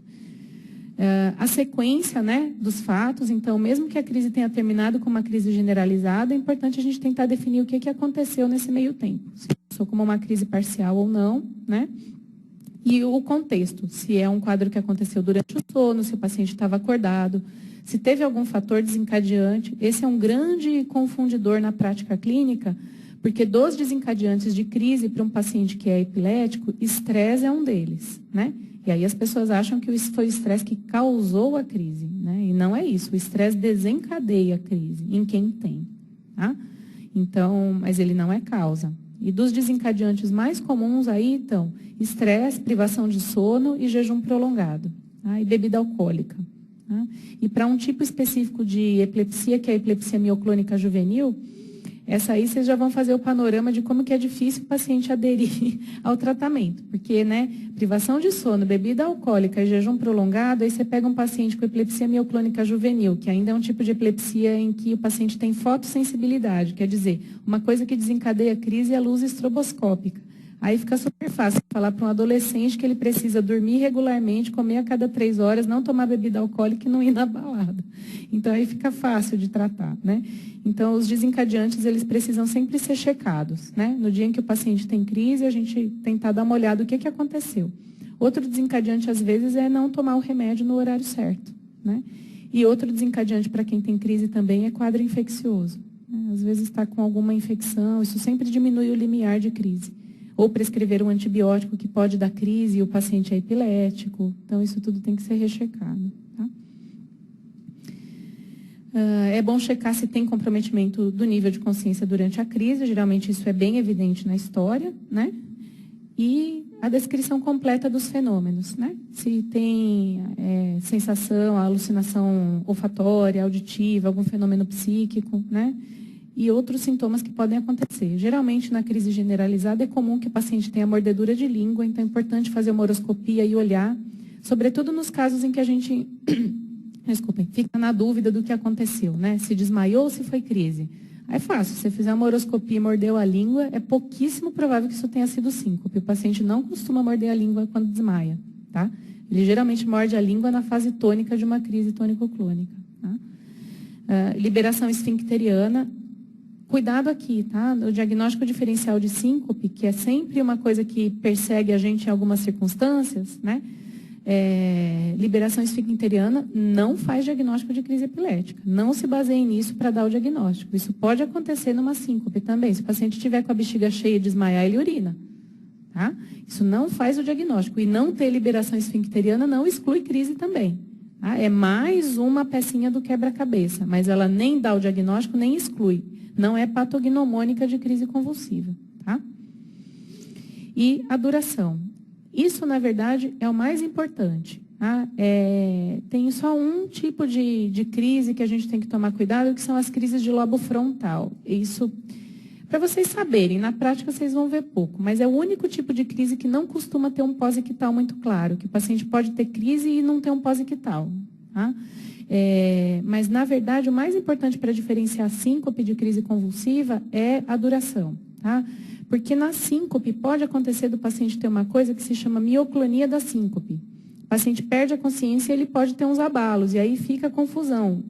A sequência, né, dos fatos, então, mesmo que a crise tenha terminado com uma crise generalizada, é importante a gente tentar definir o que aconteceu nesse meio tempo. Se começou como uma crise parcial ou não, né? E o contexto, se é um quadro que aconteceu durante o sono, se o paciente estava acordado, se teve algum fator desencadeante. Esse é um grande confundidor na prática clínica, porque dos desencadeantes de crise para um paciente que é epilético, estresse é um deles, né? E aí as pessoas acham que foi o estresse que causou a crise, né? E não é isso, o estresse desencadeia a crise em quem tem, tá? Então, mas ele não é causa. E dos desencadeantes mais comuns aí, então, estresse, privação de sono e jejum prolongado, tá? E bebida alcoólica, Tá? E para um tipo específico de epilepsia, que é a epilepsia mioclônica juvenil, essa aí vocês já vão fazer o panorama de como que é difícil o paciente aderir ao tratamento. Porque, né, privação de sono, bebida alcoólica e jejum prolongado, aí você pega um paciente com epilepsia mioclônica juvenil, que ainda é um tipo de epilepsia em que o paciente tem fotossensibilidade, quer dizer, uma coisa que desencadeia a crise é a luz estroboscópica. Aí fica super fácil falar para um adolescente que ele precisa dormir regularmente, comer a cada 3 horas, não tomar bebida alcoólica e não ir na balada. Então, aí fica fácil de tratar, né? Então, os desencadeantes, eles precisam sempre ser checados, né? No dia em que o paciente tem crise, a gente tentar dar uma olhada no que aconteceu. Outro desencadeante, às vezes, é não tomar o remédio no horário certo, né? E outro desencadeante para quem tem crise também é quadro infeccioso. Né? Às vezes está com alguma infecção, isso sempre diminui o limiar de crise. Ou prescrever um antibiótico que pode dar crise e o paciente é epilético. Então, isso tudo tem que ser rechecado. Tá? É bom checar se tem comprometimento do nível de consciência durante a crise. Geralmente, isso é bem evidente na história, né? E a descrição completa dos fenômenos, né? Se tem sensação, alucinação olfatória, auditiva, algum fenômeno psíquico, né? E outros sintomas que podem acontecer. Geralmente, na crise generalizada, é comum que o paciente tenha mordedura de língua, então é importante fazer uma horoscopia e olhar, sobretudo nos casos em que a gente, desculpem, fica na dúvida do que aconteceu, né? Se desmaiou ou se foi crise. Aí é fácil, se você fizer uma horoscopia e mordeu a língua, é pouquíssimo provável que isso tenha sido síncope. O paciente não costuma morder a língua quando desmaia, tá? Ele geralmente morde a língua na fase tônica de uma crise tônico-clônica. Tá? Liberação esfincteriana. Cuidado aqui, tá? O diagnóstico diferencial de síncope, que é sempre uma coisa que persegue a gente em algumas circunstâncias, né? Liberação esfincteriana não faz diagnóstico de crise epilética. Não se baseie nisso para dar o diagnóstico. Isso pode acontecer numa síncope também. Se o paciente estiver com a bexiga cheia e desmaiar, ele urina. Tá? Isso não faz o diagnóstico. E não ter liberação esfincteriana não exclui crise também. Tá? É mais uma pecinha do quebra-cabeça, mas ela nem dá o diagnóstico, nem exclui. Não é patognomônica de crise convulsiva. Tá? E a duração. Isso, na verdade, é o mais importante. Tá? Tem só um tipo de crise que a gente tem que tomar cuidado, que são as crises de lobo frontal. Isso, para vocês saberem, na prática vocês vão ver pouco, mas é o único tipo de crise que não costuma ter um pós-ictal muito claro, que o paciente pode ter crise e não ter um pós-ictal. Tá? Mas, na verdade, o mais importante para diferenciar síncope de crise convulsiva é a duração. Tá? Porque na síncope pode acontecer do paciente ter uma coisa que se chama mioclonia da síncope. O paciente perde a consciência e ele pode ter uns abalos, e aí fica confusão,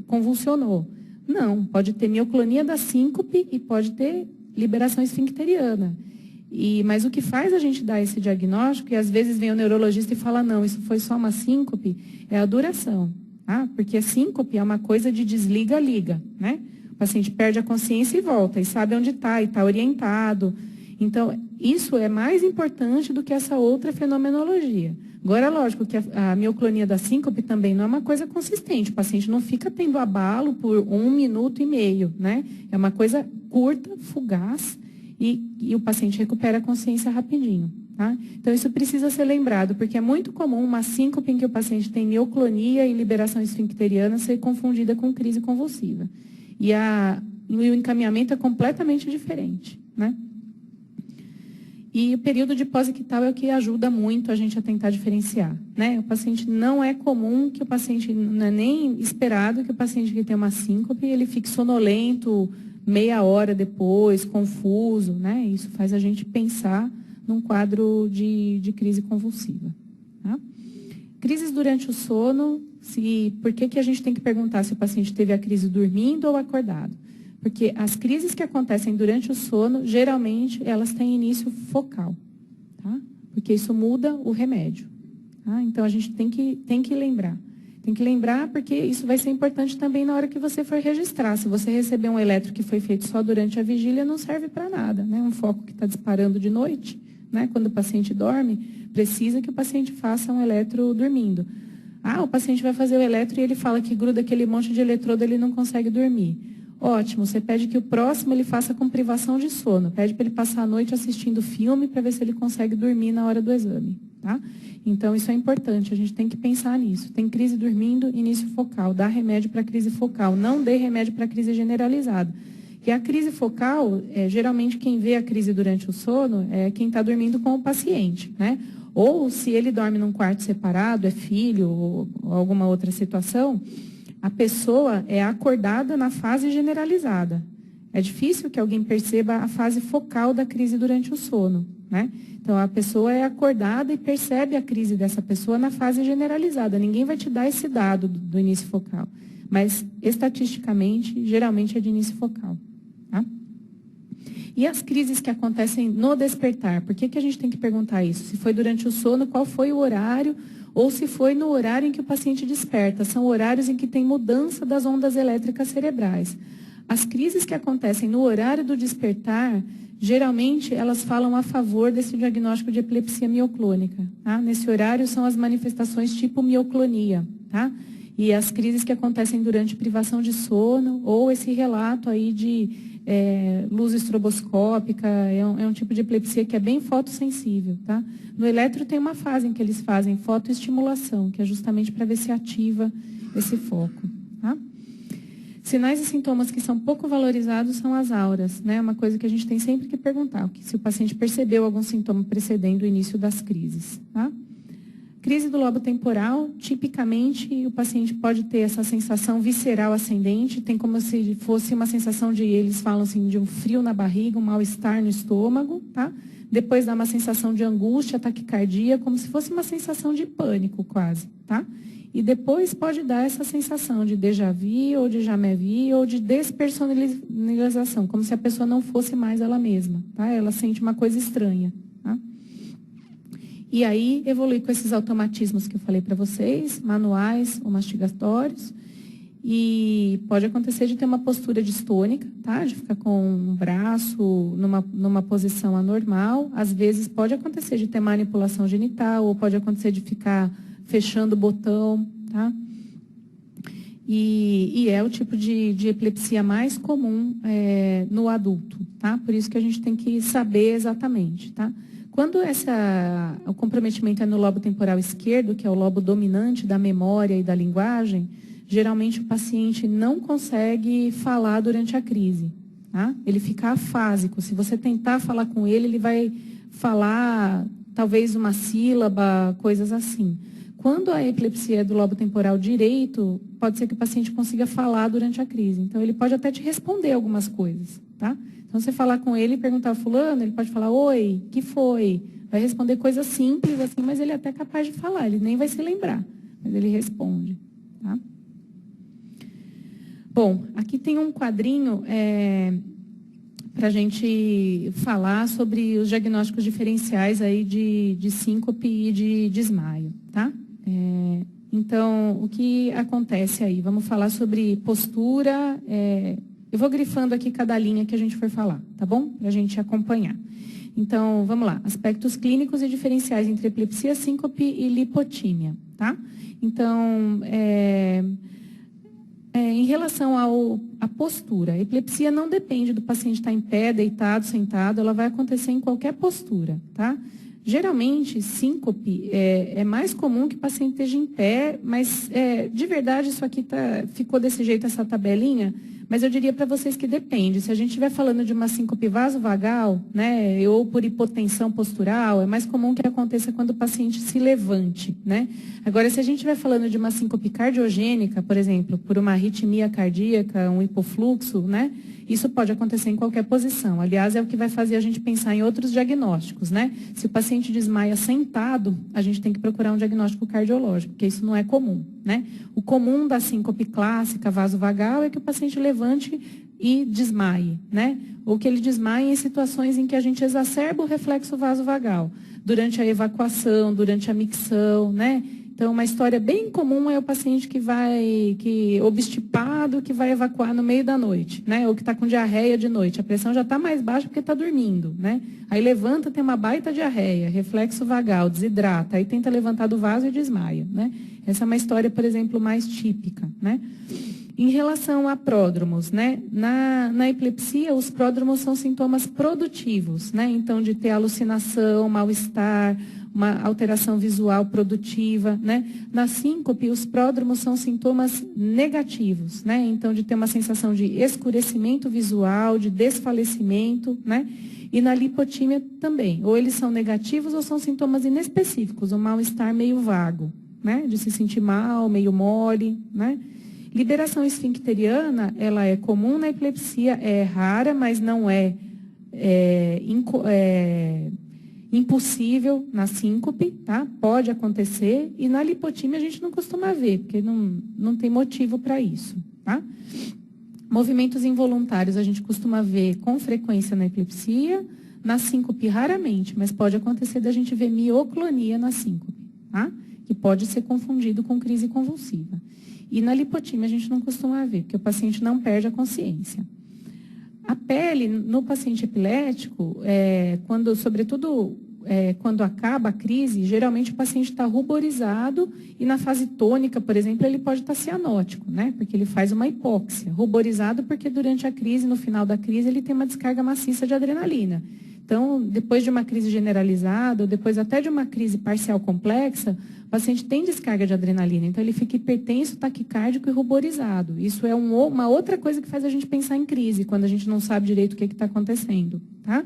convulsionou. Não, pode ter mioclonia da síncope e pode ter liberação esfincteriana. Mas o que faz a gente dar esse diagnóstico, e às vezes vem o neurologista e fala, não, isso foi só uma síncope, é a duração. Tá? Porque a síncope é uma coisa de desliga-liga, né? O paciente perde a consciência e volta, e sabe onde está, e está orientado. Então, isso é mais importante do que essa outra fenomenologia. Agora, lógico que a mioclonia da síncope também não é uma coisa consistente. O paciente não fica tendo abalo por 1 minuto e meio, né? É uma coisa curta, fugaz, e o paciente recupera a consciência rapidinho. Tá? Então, isso precisa ser lembrado, porque é muito comum uma síncope em que o paciente tem mioclonia e liberação esfincteriana ser confundida com crise convulsiva. E o encaminhamento é completamente diferente, né? E o período de pós-ictal é o que ajuda muito a gente a tentar diferenciar, né? O paciente não é comum que o paciente, não é nem esperado que o paciente que tem uma síncope, ele fique sonolento meia hora depois, confuso, né? Isso faz a gente pensar num quadro de crise convulsiva. Tá? Crises durante o sono, por que a gente tem que perguntar se o paciente teve a crise dormindo ou acordado? Porque as crises que acontecem durante o sono, geralmente, elas têm início focal. Tá? Porque isso muda o remédio. Tá? Então, a gente tem que lembrar. Tem que lembrar porque isso vai ser importante também na hora que você for registrar. Se você receber um eletro que foi feito só durante a vigília, não serve para nada. Né? Um foco que está disparando de noite, né? Quando o paciente dorme, precisa que o paciente faça um eletro dormindo. O paciente vai fazer o eletro e ele fala que gruda aquele monte de eletrodo, ele não consegue dormir. Ótimo, você pede que o próximo ele faça com privação de sono. Pede para ele passar a noite assistindo filme para ver se ele consegue dormir na hora do exame. Tá? Então, isso é importante, a gente tem que pensar nisso. Tem crise dormindo, início focal, dá remédio para crise focal, não dê remédio para crise generalizada. E a crise focal, geralmente quem vê a crise durante o sono é quem está dormindo com o paciente, né? Ou se ele dorme num quarto separado, é filho ou alguma outra situação, a pessoa é acordada na fase generalizada. É difícil que alguém perceba a fase focal da crise durante o sono, né? Então, a pessoa é acordada e percebe a crise dessa pessoa na fase generalizada. Ninguém vai te dar esse dado do início focal. Mas, estatisticamente, geralmente é de início focal. Tá? E as crises que acontecem no despertar? Por que a gente tem que perguntar isso? Se foi durante o sono, qual foi o horário? Ou se foi no horário em que o paciente desperta? São horários em que tem mudança das ondas elétricas cerebrais. As crises que acontecem no horário do despertar, geralmente elas falam a favor desse diagnóstico de epilepsia mioclônica. Tá? Nesse horário são as manifestações tipo mioclonia. Tá? E as crises que acontecem durante privação de sono, ou esse relato aí de luz estroboscópica, é um tipo de epilepsia que é bem fotossensível. Tá? No eletro tem uma fase em que eles fazem fotoestimulação, que é justamente para ver se ativa esse foco. Tá? Sinais e sintomas que são pouco valorizados são as auras, né? Uma coisa que a gente tem sempre que perguntar, se o paciente percebeu algum sintoma precedendo o início das crises. Tá? Crise do lobo temporal, tipicamente o paciente pode ter essa sensação visceral ascendente, tem como se fosse uma sensação de, eles falam assim, de um frio na barriga, um mal-estar no estômago, tá? Depois dá uma sensação de angústia, taquicardia, como se fosse uma sensação de pânico quase, tá? E depois pode dar essa sensação de déjà vu, ou de jamais vu, ou de despersonalização, como se a pessoa não fosse mais ela mesma, tá? Ela sente uma coisa estranha, tá? E aí evolui com esses automatismos que eu falei para vocês, manuais ou mastigatórios, e pode acontecer de ter uma postura distônica, tá? De ficar com um braço numa posição anormal, às vezes pode acontecer de ter manipulação genital, ou pode acontecer de ficar fechando o botão, tá? E é o tipo de epilepsia mais comum no adulto, tá? Por isso que a gente tem que saber exatamente, tá? Quando o comprometimento é no lobo temporal esquerdo, que é o lobo dominante da memória e da linguagem, geralmente o paciente não consegue falar durante a crise, tá? Ele fica afásico. Se você tentar falar com ele, ele vai falar talvez uma sílaba, coisas assim. Quando a epilepsia é do lobo temporal direito, pode ser que o paciente consiga falar durante a crise. Então, ele pode até te responder algumas coisas, tá? Então, você falar com ele e perguntar, fulano, ele pode falar, oi, que foi? Vai responder coisas simples assim, mas ele é até capaz de falar, ele nem vai se lembrar, mas ele responde, tá? Bom, aqui tem um quadrinho para a gente falar sobre os diagnósticos diferenciais aí de síncope e de desmaio, tá? Então, o que acontece aí? Vamos falar sobre postura. Eu vou grifando aqui cada linha que a gente for falar, tá bom? Para a gente acompanhar. Então, vamos lá. Aspectos clínicos e diferenciais entre epilepsia, síncope e lipotímia, tá? Então, em relação à postura, a epilepsia não depende do paciente estar em pé, deitado, sentado, ela vai acontecer em qualquer postura, tá? Geralmente, síncope é mais comum que o paciente esteja em pé, mas de verdade isso aqui ficou desse jeito, essa tabelinha, mas eu diria para vocês que depende. Se a gente estiver falando de uma síncope vasovagal, né, ou por hipotensão postural, é mais comum que aconteça quando o paciente se levante, né? Agora, se a gente estiver falando de uma síncope cardiogênica, por exemplo, por uma arritmia cardíaca, um hipofluxo, né? Isso pode acontecer em qualquer posição. Aliás, é o que vai fazer a gente pensar em outros diagnósticos, né? Se o paciente desmaia sentado, a gente tem que procurar um diagnóstico cardiológico, porque isso não é comum, né? O comum da síncope clássica vasovagal é que o paciente levante e desmaie, né? Ou que ele desmaie em situações em que a gente exacerba o reflexo vasovagal, durante a evacuação, durante a micção, né? Então, uma história bem comum é o paciente obstipado, que vai evacuar no meio da noite, né? Ou que está com diarreia de noite. A pressão já está mais baixa porque está dormindo, né? Aí levanta, tem uma baita diarreia, reflexo vagal, desidrata, aí tenta levantar do vaso e desmaia, né? Essa é uma história, por exemplo, mais típica, né? Em relação a pródromos, né? Na epilepsia, os pródromos são sintomas produtivos, né? Então, de ter alucinação, mal-estar, uma alteração visual produtiva, né? Na síncope, os pródromos são sintomas negativos, né? Então, de ter uma sensação de escurecimento visual, de desfalecimento, né? E na lipotímia também, ou eles são negativos ou são sintomas inespecíficos, um mal-estar meio vago, né? De se sentir mal, meio mole, né? Liberação esfincteriana, ela é comum na epilepsia, é rara, mas não é impossível na síncope, tá? Pode acontecer, e na lipotímia a gente não costuma ver, porque não tem motivo para isso, tá? Movimentos involuntários a gente costuma ver com frequência na epilepsia, na síncope raramente, mas pode acontecer da gente ver mioclonia na síncope, tá? Que pode ser confundido com crise convulsiva. E na lipotímia a gente não costuma ver, porque o paciente não perde a consciência. A pele, no paciente epilético, quando acaba a crise, geralmente o paciente está ruborizado e na fase tônica, por exemplo, ele pode estar cianótico, né? Porque ele faz uma hipóxia. Ruborizado porque durante a crise, no final da crise, ele tem uma descarga maciça de adrenalina. Então, depois de uma crise generalizada, ou depois até de uma crise parcial complexa, o paciente tem descarga de adrenalina. Então, ele fica hipertenso, taquicárdico e ruborizado. Isso é uma outra coisa que faz a gente pensar em crise, quando a gente não sabe direito o que está acontecendo, tá?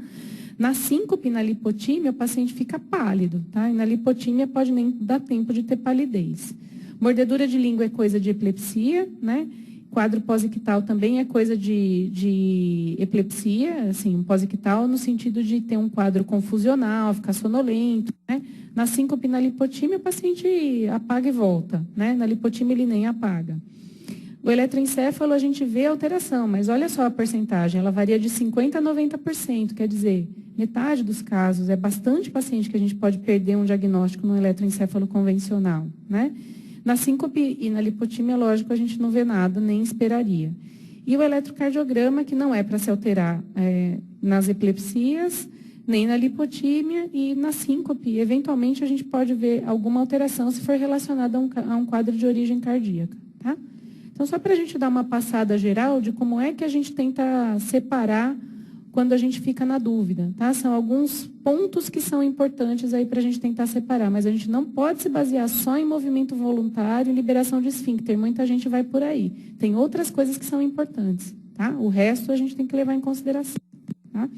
Na síncope, na lipotímia, o paciente fica pálido, tá? E na lipotímia pode nem dar tempo de ter palidez. Mordedura de língua é coisa de epilepsia, né? Quadro pós-ictal também é coisa de epilepsia, assim, um pós-ictal no sentido de ter um quadro confusional, ficar sonolento, né? Na síncope, na lipotímia, o paciente apaga e volta, né? Na lipotímia, ele nem apaga. O eletroencefalo, a gente vê alteração, mas olha só a porcentagem, ela varia de 50% a 90%, quer dizer, metade dos casos, é bastante paciente que a gente pode perder um diagnóstico no eletroencefalo convencional, né? Na síncope e na lipotímia, lógico, a gente não vê nada, nem esperaria. E o eletrocardiograma, que não é para se alterar nas epilepsias, nem na lipotímia e na síncope. Eventualmente, a gente pode ver alguma alteração se for relacionada a um quadro de origem cardíaca, tá? Então, só para a gente dar uma passada geral de como é que a gente tenta separar quando a gente fica na dúvida, tá? São alguns pontos que são importantes aí para a gente tentar separar, mas a gente não pode se basear só em movimento voluntário e liberação de esfíncter. Muita gente vai por aí. Tem outras coisas que são importantes, tá? O resto a gente tem que levar em consideração, tá?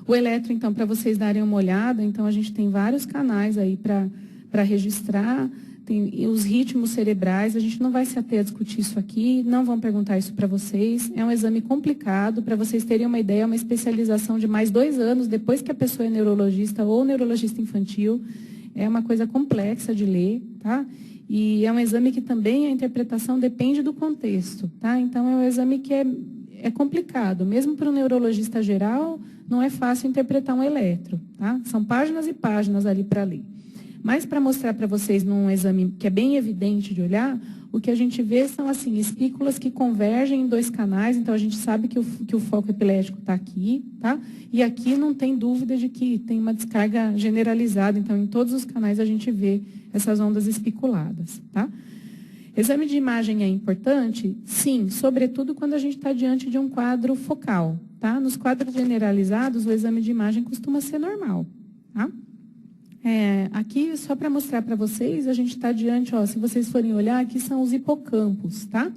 O eletro, então, para vocês darem uma olhada, então a gente tem vários canais aí para registrar. Tem os ritmos cerebrais, a gente não vai se ater a discutir isso aqui, não vão perguntar isso para vocês. É um exame complicado, para vocês terem uma ideia, é uma especialização de mais 2 anos, depois que a pessoa é neurologista ou neurologista infantil. É uma coisa complexa de ler, tá? E é um exame que também a interpretação depende do contexto, tá? Então, é um exame que é complicado. Mesmo para o neurologista geral, não é fácil interpretar um eletro, tá? São páginas e páginas ali para ler. Mas para mostrar para vocês num exame que é bem evidente de olhar, o que a gente vê são assim, espículas que convergem em 2 canais, então a gente sabe que o foco epilético está aqui, tá? E aqui não tem dúvida de que tem uma descarga generalizada, então em todos os canais a gente vê essas ondas espiculadas, tá? Exame de imagem é importante? Sim, sobretudo quando a gente está diante de um quadro focal, tá? Nos quadros generalizados, o exame de imagem costuma ser normal, tá? Aqui, só para mostrar para vocês, a gente está diante, ó, se vocês forem olhar, aqui são os hipocampos, tá?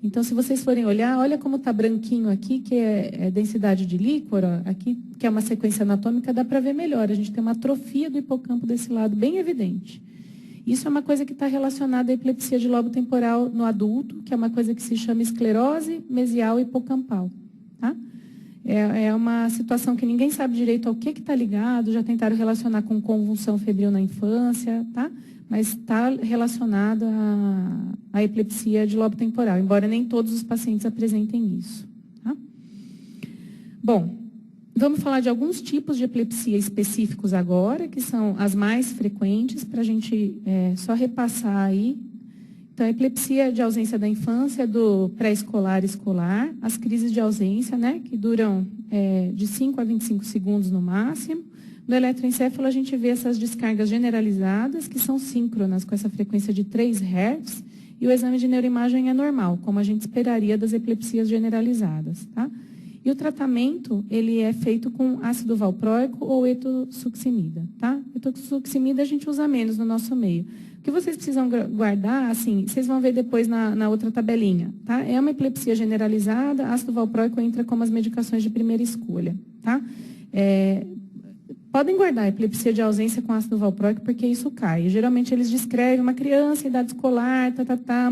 Então, se vocês forem olhar, olha como está branquinho aqui, que é densidade de líquor, ó, aqui, que é uma sequência anatômica, dá para ver melhor. A gente tem uma atrofia do hipocampo desse lado, bem evidente. Isso é uma coisa que está relacionada à epilepsia de lobo temporal no adulto, que é uma coisa que se chama esclerose mesial hipocampal, tá? É uma situação que ninguém sabe direito ao que está ligado, já tentaram relacionar com convulsão febril na infância, tá? Mas está relacionada à epilepsia de lobo temporal, embora nem todos os pacientes apresentem isso, tá? Bom, vamos falar de alguns tipos de epilepsia específicos agora, que são as mais frequentes, para a gente só repassar aí. Então, a epilepsia de ausência da infância, do pré-escolar e escolar, as crises de ausência, né, que duram de 5 a 25 segundos no máximo. No eletroencefalo, a gente vê essas descargas generalizadas, que são síncronas, com essa frequência de 3 Hz, e o exame de neuroimagem é normal, como a gente esperaria das epilepsias generalizadas, tá? E o tratamento, ele é feito com ácido valproico ou etosuximida, tá? Etosuximida a gente usa menos no nosso meio. O que vocês precisam guardar, assim, vocês vão ver depois na outra tabelinha, tá? É uma epilepsia generalizada, ácido valproico entra como as medicações de primeira escolha, tá? Podem guardar epilepsia de ausência com ácido valproico, porque isso cai. Geralmente eles descrevem uma criança, idade escolar,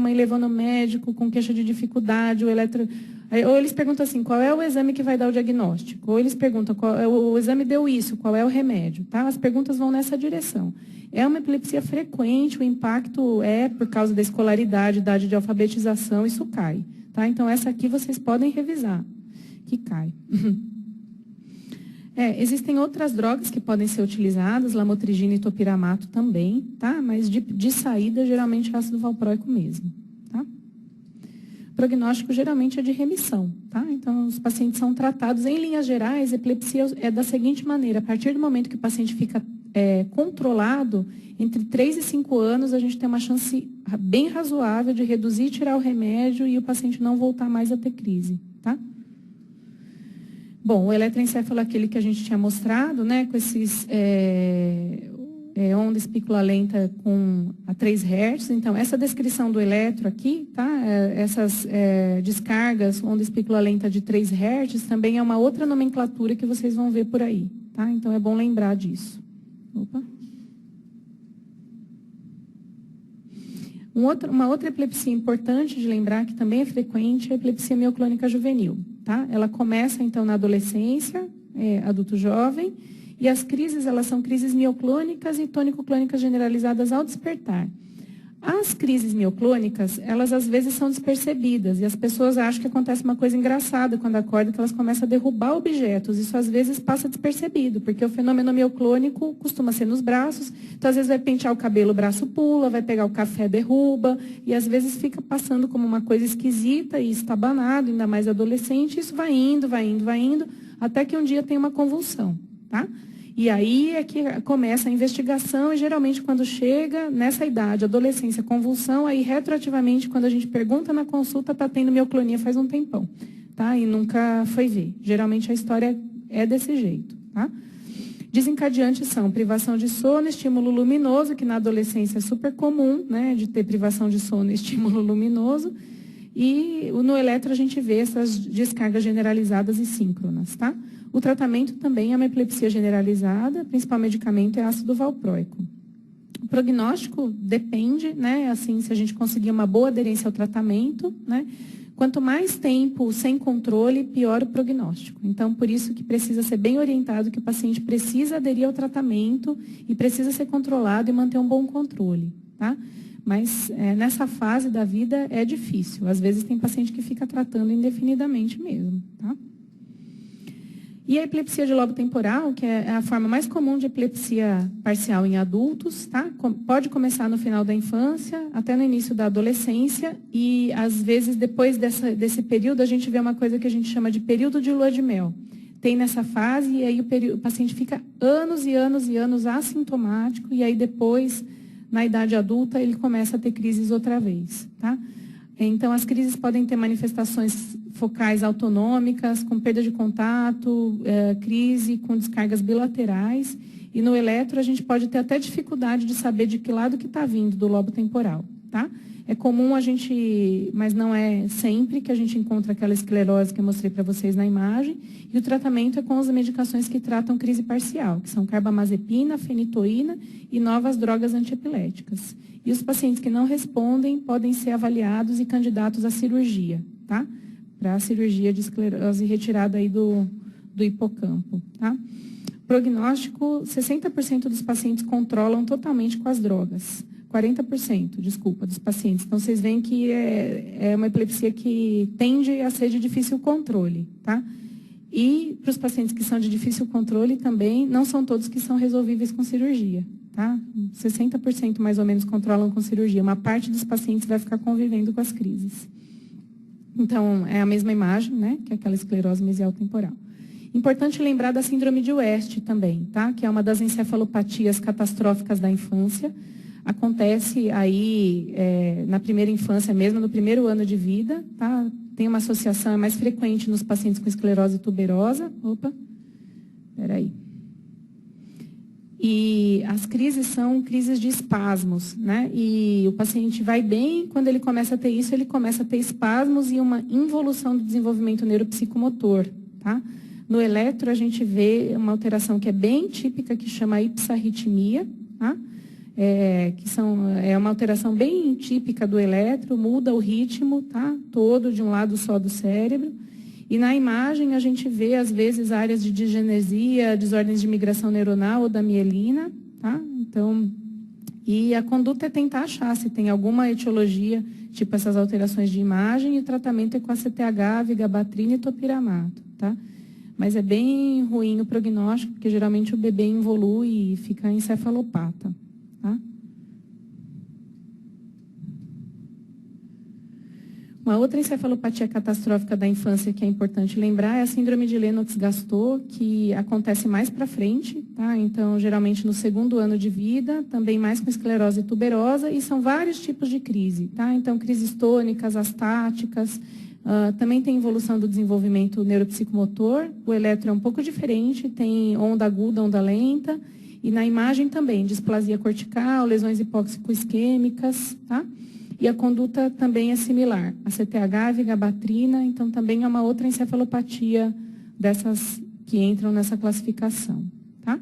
mãe levou no médico com queixa de dificuldade, ou eles perguntam assim, qual é o exame que vai dar o diagnóstico? Ou eles perguntam, o exame deu isso, qual é o remédio? Tá? As perguntas vão nessa direção. É uma epilepsia frequente, o impacto é por causa da escolaridade, idade de alfabetização, isso cai. Tá? Então, essa aqui vocês podem revisar, que cai. Existem outras drogas que podem ser utilizadas, lamotrigina e topiramato também, tá? Mas de saída, geralmente, é ácido valproico mesmo, tá? O prognóstico, geralmente, é de remissão, tá? Então, os pacientes são tratados, em linhas gerais, a epilepsia é da seguinte maneira, a partir do momento que o paciente fica controlado, entre 3 e 5 anos, a gente tem uma chance bem razoável de reduzir e tirar o remédio e o paciente não voltar mais a ter crise, tá? Bom, o eletroencefalo é aquele que a gente tinha mostrado, né, com esses onda espícula lenta a 3 Hz. Então, essa descrição do eletro aqui, tá, essas descargas, onda espícula lenta de 3 Hz, também é uma outra nomenclatura que vocês vão ver por aí, tá? Então, é bom lembrar disso. Opa. Uma outra epilepsia importante de lembrar, que também é frequente, é a epilepsia mioclônica juvenil. Tá? Ela começa, então, na adolescência, adulto jovem, e as crises, elas são crises mioclônicas e tônico-clônicas generalizadas ao despertar. As crises mioclônicas, elas às vezes são despercebidas, e as pessoas acham que acontece uma coisa engraçada quando acordam, que elas começam a derrubar objetos. Isso às vezes passa despercebido, porque o fenômeno mioclônico costuma ser nos braços, então às vezes vai pentear o cabelo, o braço pula, vai pegar o café, derruba, e às vezes fica passando como uma coisa esquisita e estabanado, ainda mais adolescente, isso vai indo, até que um dia tem uma convulsão, tá? E aí é que começa a investigação, e geralmente quando chega nessa idade, adolescência, convulsão, aí retroativamente, quando a gente pergunta na consulta, está tendo mioclonia faz um tempão, tá? E nunca foi ver. Geralmente a história é desse jeito, tá? Desencadeantes são privação de sono, estímulo luminoso, que na adolescência é super comum, né, de ter privação de sono e estímulo luminoso, e no eletro a gente vê essas descargas generalizadas e síncronas, tá? O tratamento também é uma epilepsia generalizada, o principal medicamento é ácido valproico. O prognóstico depende, né, assim, se a gente conseguir uma boa aderência ao tratamento, né, quanto mais tempo sem controle, pior o prognóstico. Então, por isso que precisa ser bem orientado, que o paciente precisa aderir ao tratamento e precisa ser controlado e manter um bom controle, tá? Mas nessa fase da vida é difícil. Às vezes tem paciente que fica tratando indefinidamente mesmo, tá? E a epilepsia de lobo temporal, que é a forma mais comum de epilepsia parcial em adultos, tá? Pode começar no final da infância, até no início da adolescência, e às vezes depois desse período a gente vê uma coisa que a gente chama de período de lua de mel. Tem nessa fase, e aí o paciente fica anos e anos e anos assintomático, e aí depois, na idade adulta, ele começa a ter crises outra vez, tá? Então, as crises podem ter manifestações focais autonômicas, com perda de contato, crise com descargas bilaterais. E no eletro, a gente pode ter até dificuldade de saber de que lado que está vindo do lobo temporal, tá? É comum a gente, mas não é sempre, que a gente encontra aquela esclerose que eu mostrei para vocês na imagem. E o tratamento é com as medicações que tratam crise parcial, que são carbamazepina, fenitoína e novas drogas antiepiléticas. E os pacientes que não respondem podem ser avaliados e candidatos à cirurgia, tá? Para a cirurgia de esclerose retirada aí do hipocampo, tá? Prognóstico, 60% dos pacientes controlam totalmente com as drogas. 40%, desculpa, dos pacientes. Então, vocês veem que é uma epilepsia que tende a ser de difícil controle, tá? E para os pacientes que são de difícil controle também, não são todos que são resolvíveis com cirurgia, tá? 60% mais ou menos controlam com cirurgia. Uma parte dos pacientes vai ficar convivendo com as crises. Então, é a mesma imagem, né? Que é aquela esclerose mesial temporal. Importante lembrar da síndrome de West também, tá? Que é uma das encefalopatias catastróficas da infância. Acontece aí na primeira infância mesmo, no primeiro ano de vida, tá? tem uma associação, é mais frequente nos pacientes com esclerose tuberosa. Opa, peraí. E as crises são crises de espasmos, né? E o paciente vai bem, quando ele começa a ter isso, ele começa a ter espasmos e uma involução do desenvolvimento neuropsicomotor, tá? No eletro, a gente vê uma alteração que é bem típica, que chama ipsarritmia, tá? É uma alteração bem típica do eletro, muda o ritmo, tá? Todo de um lado só do cérebro. E na imagem a gente vê, às vezes, áreas de digenesia, desordens de migração neuronal ou da mielina, tá? Então, e a conduta é tentar achar se tem alguma etiologia, tipo essas alterações de imagem, e o tratamento é com a CTH, vigabatrina e topiramato, tá? Mas é bem ruim o prognóstico, porque geralmente o bebê involui e fica encefalopata, tá? Uma outra encefalopatia catastrófica da infância que é importante lembrar é a síndrome de Lennox-Gastaut, que acontece mais para frente, tá? Então, geralmente no segundo ano de vida, também mais com esclerose tuberosa, e são vários tipos de crise, tá? Então, crises tônicas, astáticas, também tem evolução do desenvolvimento neuropsicomotor, o eletro é um pouco diferente, tem onda aguda, onda lenta, e na imagem também, displasia cortical, lesões hipóxico-isquêmicas, tá? E a conduta também é similar. A CTH, a vigabatrina, então também é uma outra encefalopatia dessas que entram nessa classificação, tá?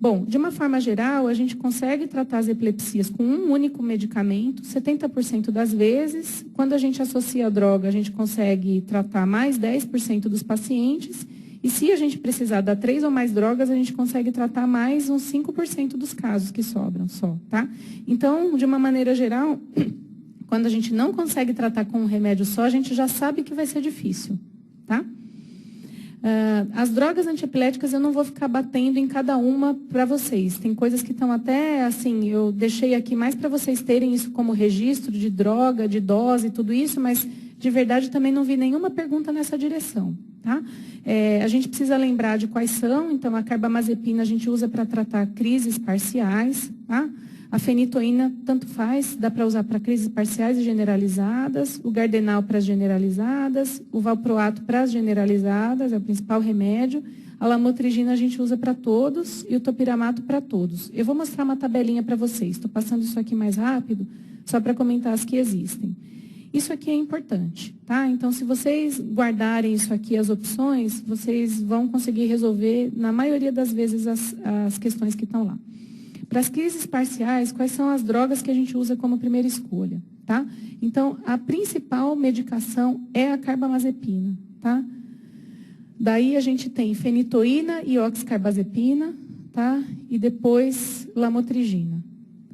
Bom, de uma forma geral, a gente consegue tratar as epilepsias com um único medicamento, 70% das vezes. Quando a gente associa a droga, a gente consegue tratar mais 10% dos pacientes. E se a gente precisar dar 3 ou mais drogas, a gente consegue tratar mais uns 5% dos casos que sobram só, tá? Então, de uma maneira geral, quando a gente não consegue tratar com um remédio só, a gente já sabe que vai ser difícil, tá? As drogas antiepiléticas eu não vou ficar batendo em cada uma para vocês. Tem coisas que estão até, assim, eu deixei aqui mais para vocês terem isso como registro de droga, de dose, tudo isso, mas de verdade também não vi nenhuma pergunta nessa direção, tá? A gente precisa lembrar de quais são, então a carbamazepina a gente usa para tratar crises parciais, tá? A fenitoína, tanto faz, dá para usar para crises parciais e generalizadas, o gardenal para as generalizadas, o valproato para as generalizadas, é o principal remédio, a lamotrigina a gente usa para todos e o topiramato para todos. Eu vou mostrar uma tabelinha para vocês, estou passando isso aqui mais rápido, só para comentar as que existem. Isso aqui é importante, tá? Então, se vocês guardarem isso aqui, as opções, vocês vão conseguir resolver, na maioria das vezes, as questões que estão lá. Para as crises parciais, quais são as drogas que a gente usa como primeira escolha, tá? Então, a principal medicação é a carbamazepina, tá? Daí a gente tem fenitoína e oxcarbazepina, tá? E depois lamotrigina,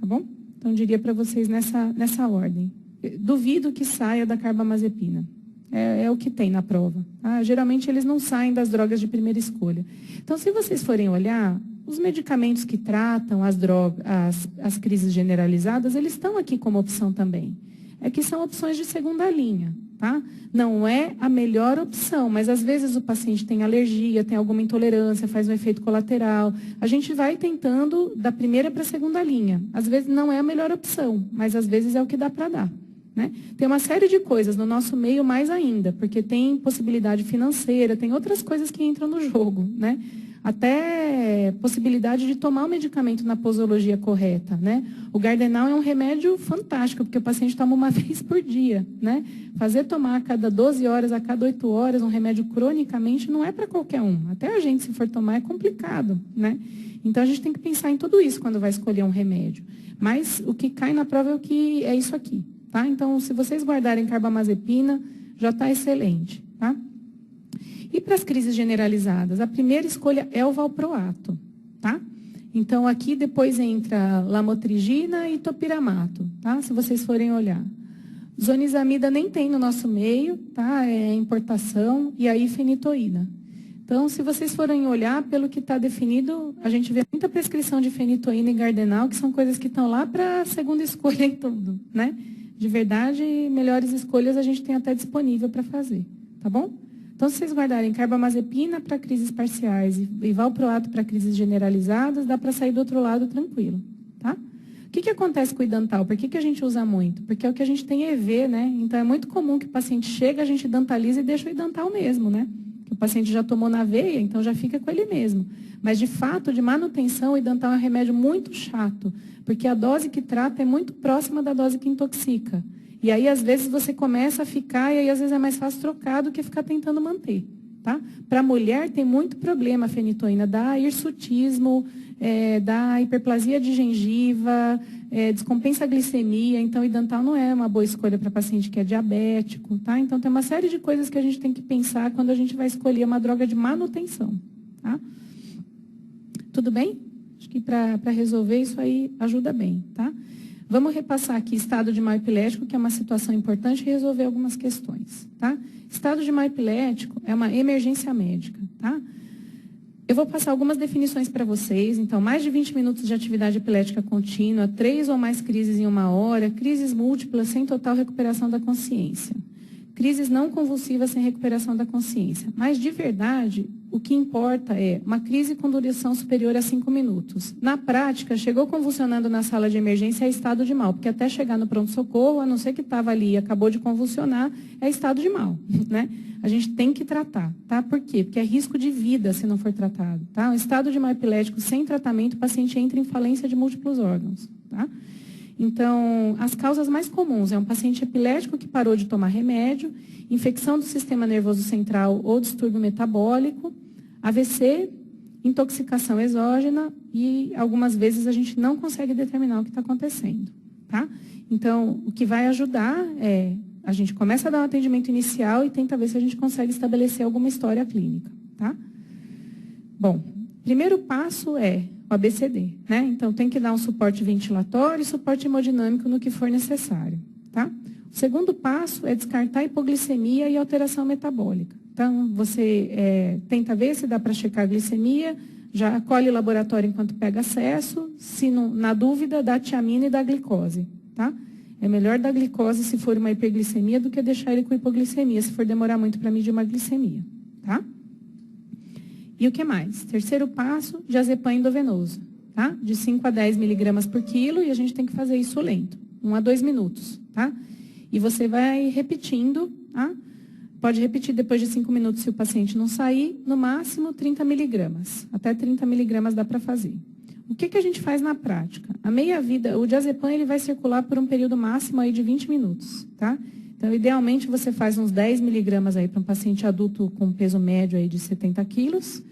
tá bom? Então, eu diria para vocês nessa ordem. Duvido que saia da carbamazepina. É o que tem na prova. Tá? Geralmente, eles não saem das drogas de primeira escolha. Então, se vocês forem olhar, os medicamentos que tratam as crises generalizadas, eles estão aqui como opção também. É que são opções de segunda linha, tá? Não é a melhor opção, mas às vezes o paciente tem alergia, tem alguma intolerância, faz um efeito colateral. A gente vai tentando da primeira para a segunda linha. Às vezes não é a melhor opção, mas às vezes é o que dá para dar. Né? Tem uma série de coisas no nosso meio mais ainda, porque tem possibilidade financeira, tem outras coisas que entram no jogo, né? Até possibilidade de tomar o medicamento na posologia correta, né? O gardenal é um remédio fantástico, porque o paciente toma uma vez por dia, né? Fazer tomar a cada 12 horas, a cada 8 horas, um remédio cronicamente não é para qualquer um. Até a gente, se for tomar, é complicado, né? Então, a gente tem que pensar em tudo isso quando vai escolher um remédio. Mas o que cai na prova é isso aqui. Tá? Então, se vocês guardarem carbamazepina, já está excelente. Tá? E para as crises generalizadas, a primeira escolha é o valproato. Tá? Então, aqui depois entra lamotrigina e topiramato, tá? Se vocês forem olhar. Zonizamida nem tem no nosso meio, tá? É importação, e aí fenitoína. Então, se vocês forem olhar, pelo que está definido, a gente vê muita prescrição de fenitoína e gardenal, que são coisas que estão lá para a segunda escolha em tudo, né? De verdade, melhores escolhas a gente tem até disponível para fazer, tá bom? Então, se vocês guardarem carbamazepina para crises parciais e valproato para crises generalizadas, dá para sair do outro lado tranquilo, tá? que acontece com o idantal? Por que a gente usa muito? Porque é o que a gente tem EV, né? Então, é muito comum que o paciente chega, a gente idantaliza e deixa o idantal mesmo, né? O paciente já tomou na veia, então já fica com ele mesmo. Mas, de fato, de manutenção, o idantal é um remédio muito chato, porque a dose que trata é muito próxima da dose que intoxica. E aí, às vezes, você começa a ficar, e aí, às vezes, é mais fácil trocar do que ficar tentando manter. Tá? Para a mulher, tem muito problema a fenitoína, dá hirsutismo, dá hiperplasia de gengiva, descompensa a glicemia, então o idantal não é uma boa escolha para paciente que é diabético, tá? Então tem uma série de coisas que a gente tem que pensar quando a gente vai escolher uma droga de manutenção, tá? Tudo bem? Acho que para resolver isso aí ajuda bem, tá? Vamos repassar aqui estado de mal epilético, que é uma situação importante, e resolver algumas questões, tá? Estado de mal epilético é uma emergência médica, tá? Eu vou passar algumas definições para vocês. Então, mais de 20 minutos de atividade epilética contínua, 3 ou mais crises em 1 hora, crises múltiplas sem total recuperação da consciência. Crises não convulsivas sem recuperação da consciência. Mas, de verdade, o que importa é uma crise com duração superior a 5 minutos. Na prática, chegou convulsionando na sala de emergência é estado de mal, porque até chegar no pronto-socorro, a não ser que estava ali e acabou de convulsionar, é estado de mal, né? A gente tem que tratar, tá? Por quê? Porque é risco de vida se não for tratado, tá? Um estado de mal epilético sem tratamento, o paciente entra em falência de múltiplos órgãos, tá? Então, as causas mais comuns é um paciente epilético que parou de tomar remédio, infecção do sistema nervoso central ou distúrbio metabólico, AVC, intoxicação exógena e algumas vezes a gente não consegue determinar o que está acontecendo, tá? Então, o que vai ajudar é a gente começa a dar um atendimento inicial e tenta ver se a gente consegue estabelecer alguma história clínica, tá? Bom, primeiro passo é o ABCD, né? Então, tem que dar um suporte ventilatório e suporte hemodinâmico no que for necessário, tá? O segundo passo é descartar hipoglicemia e alteração metabólica. Então, você tenta ver se dá para checar a glicemia, já colhe o laboratório enquanto pega acesso, se não, na dúvida, dá tiamina e dá glicose, tá? É melhor dar glicose se for uma hiperglicemia do que deixar ele com hipoglicemia, se for demorar muito para medir uma glicemia, tá? E o que mais? Terceiro passo, diazepam endovenoso, tá? De 5 a 10 miligramas por quilo, e a gente tem que fazer isso lento, 1 a 2 minutos, tá? E você vai repetindo, tá? Pode repetir depois de 5 minutos se o paciente não sair, no máximo 30 miligramas. Até 30 miligramas dá para fazer. O que a gente faz na prática? A meia-vida, o diazepam ele vai circular por um período máximo aí de 20 minutos, tá? Então, idealmente, você faz uns 10 miligramas aí para um paciente adulto com peso médio aí de 70 quilos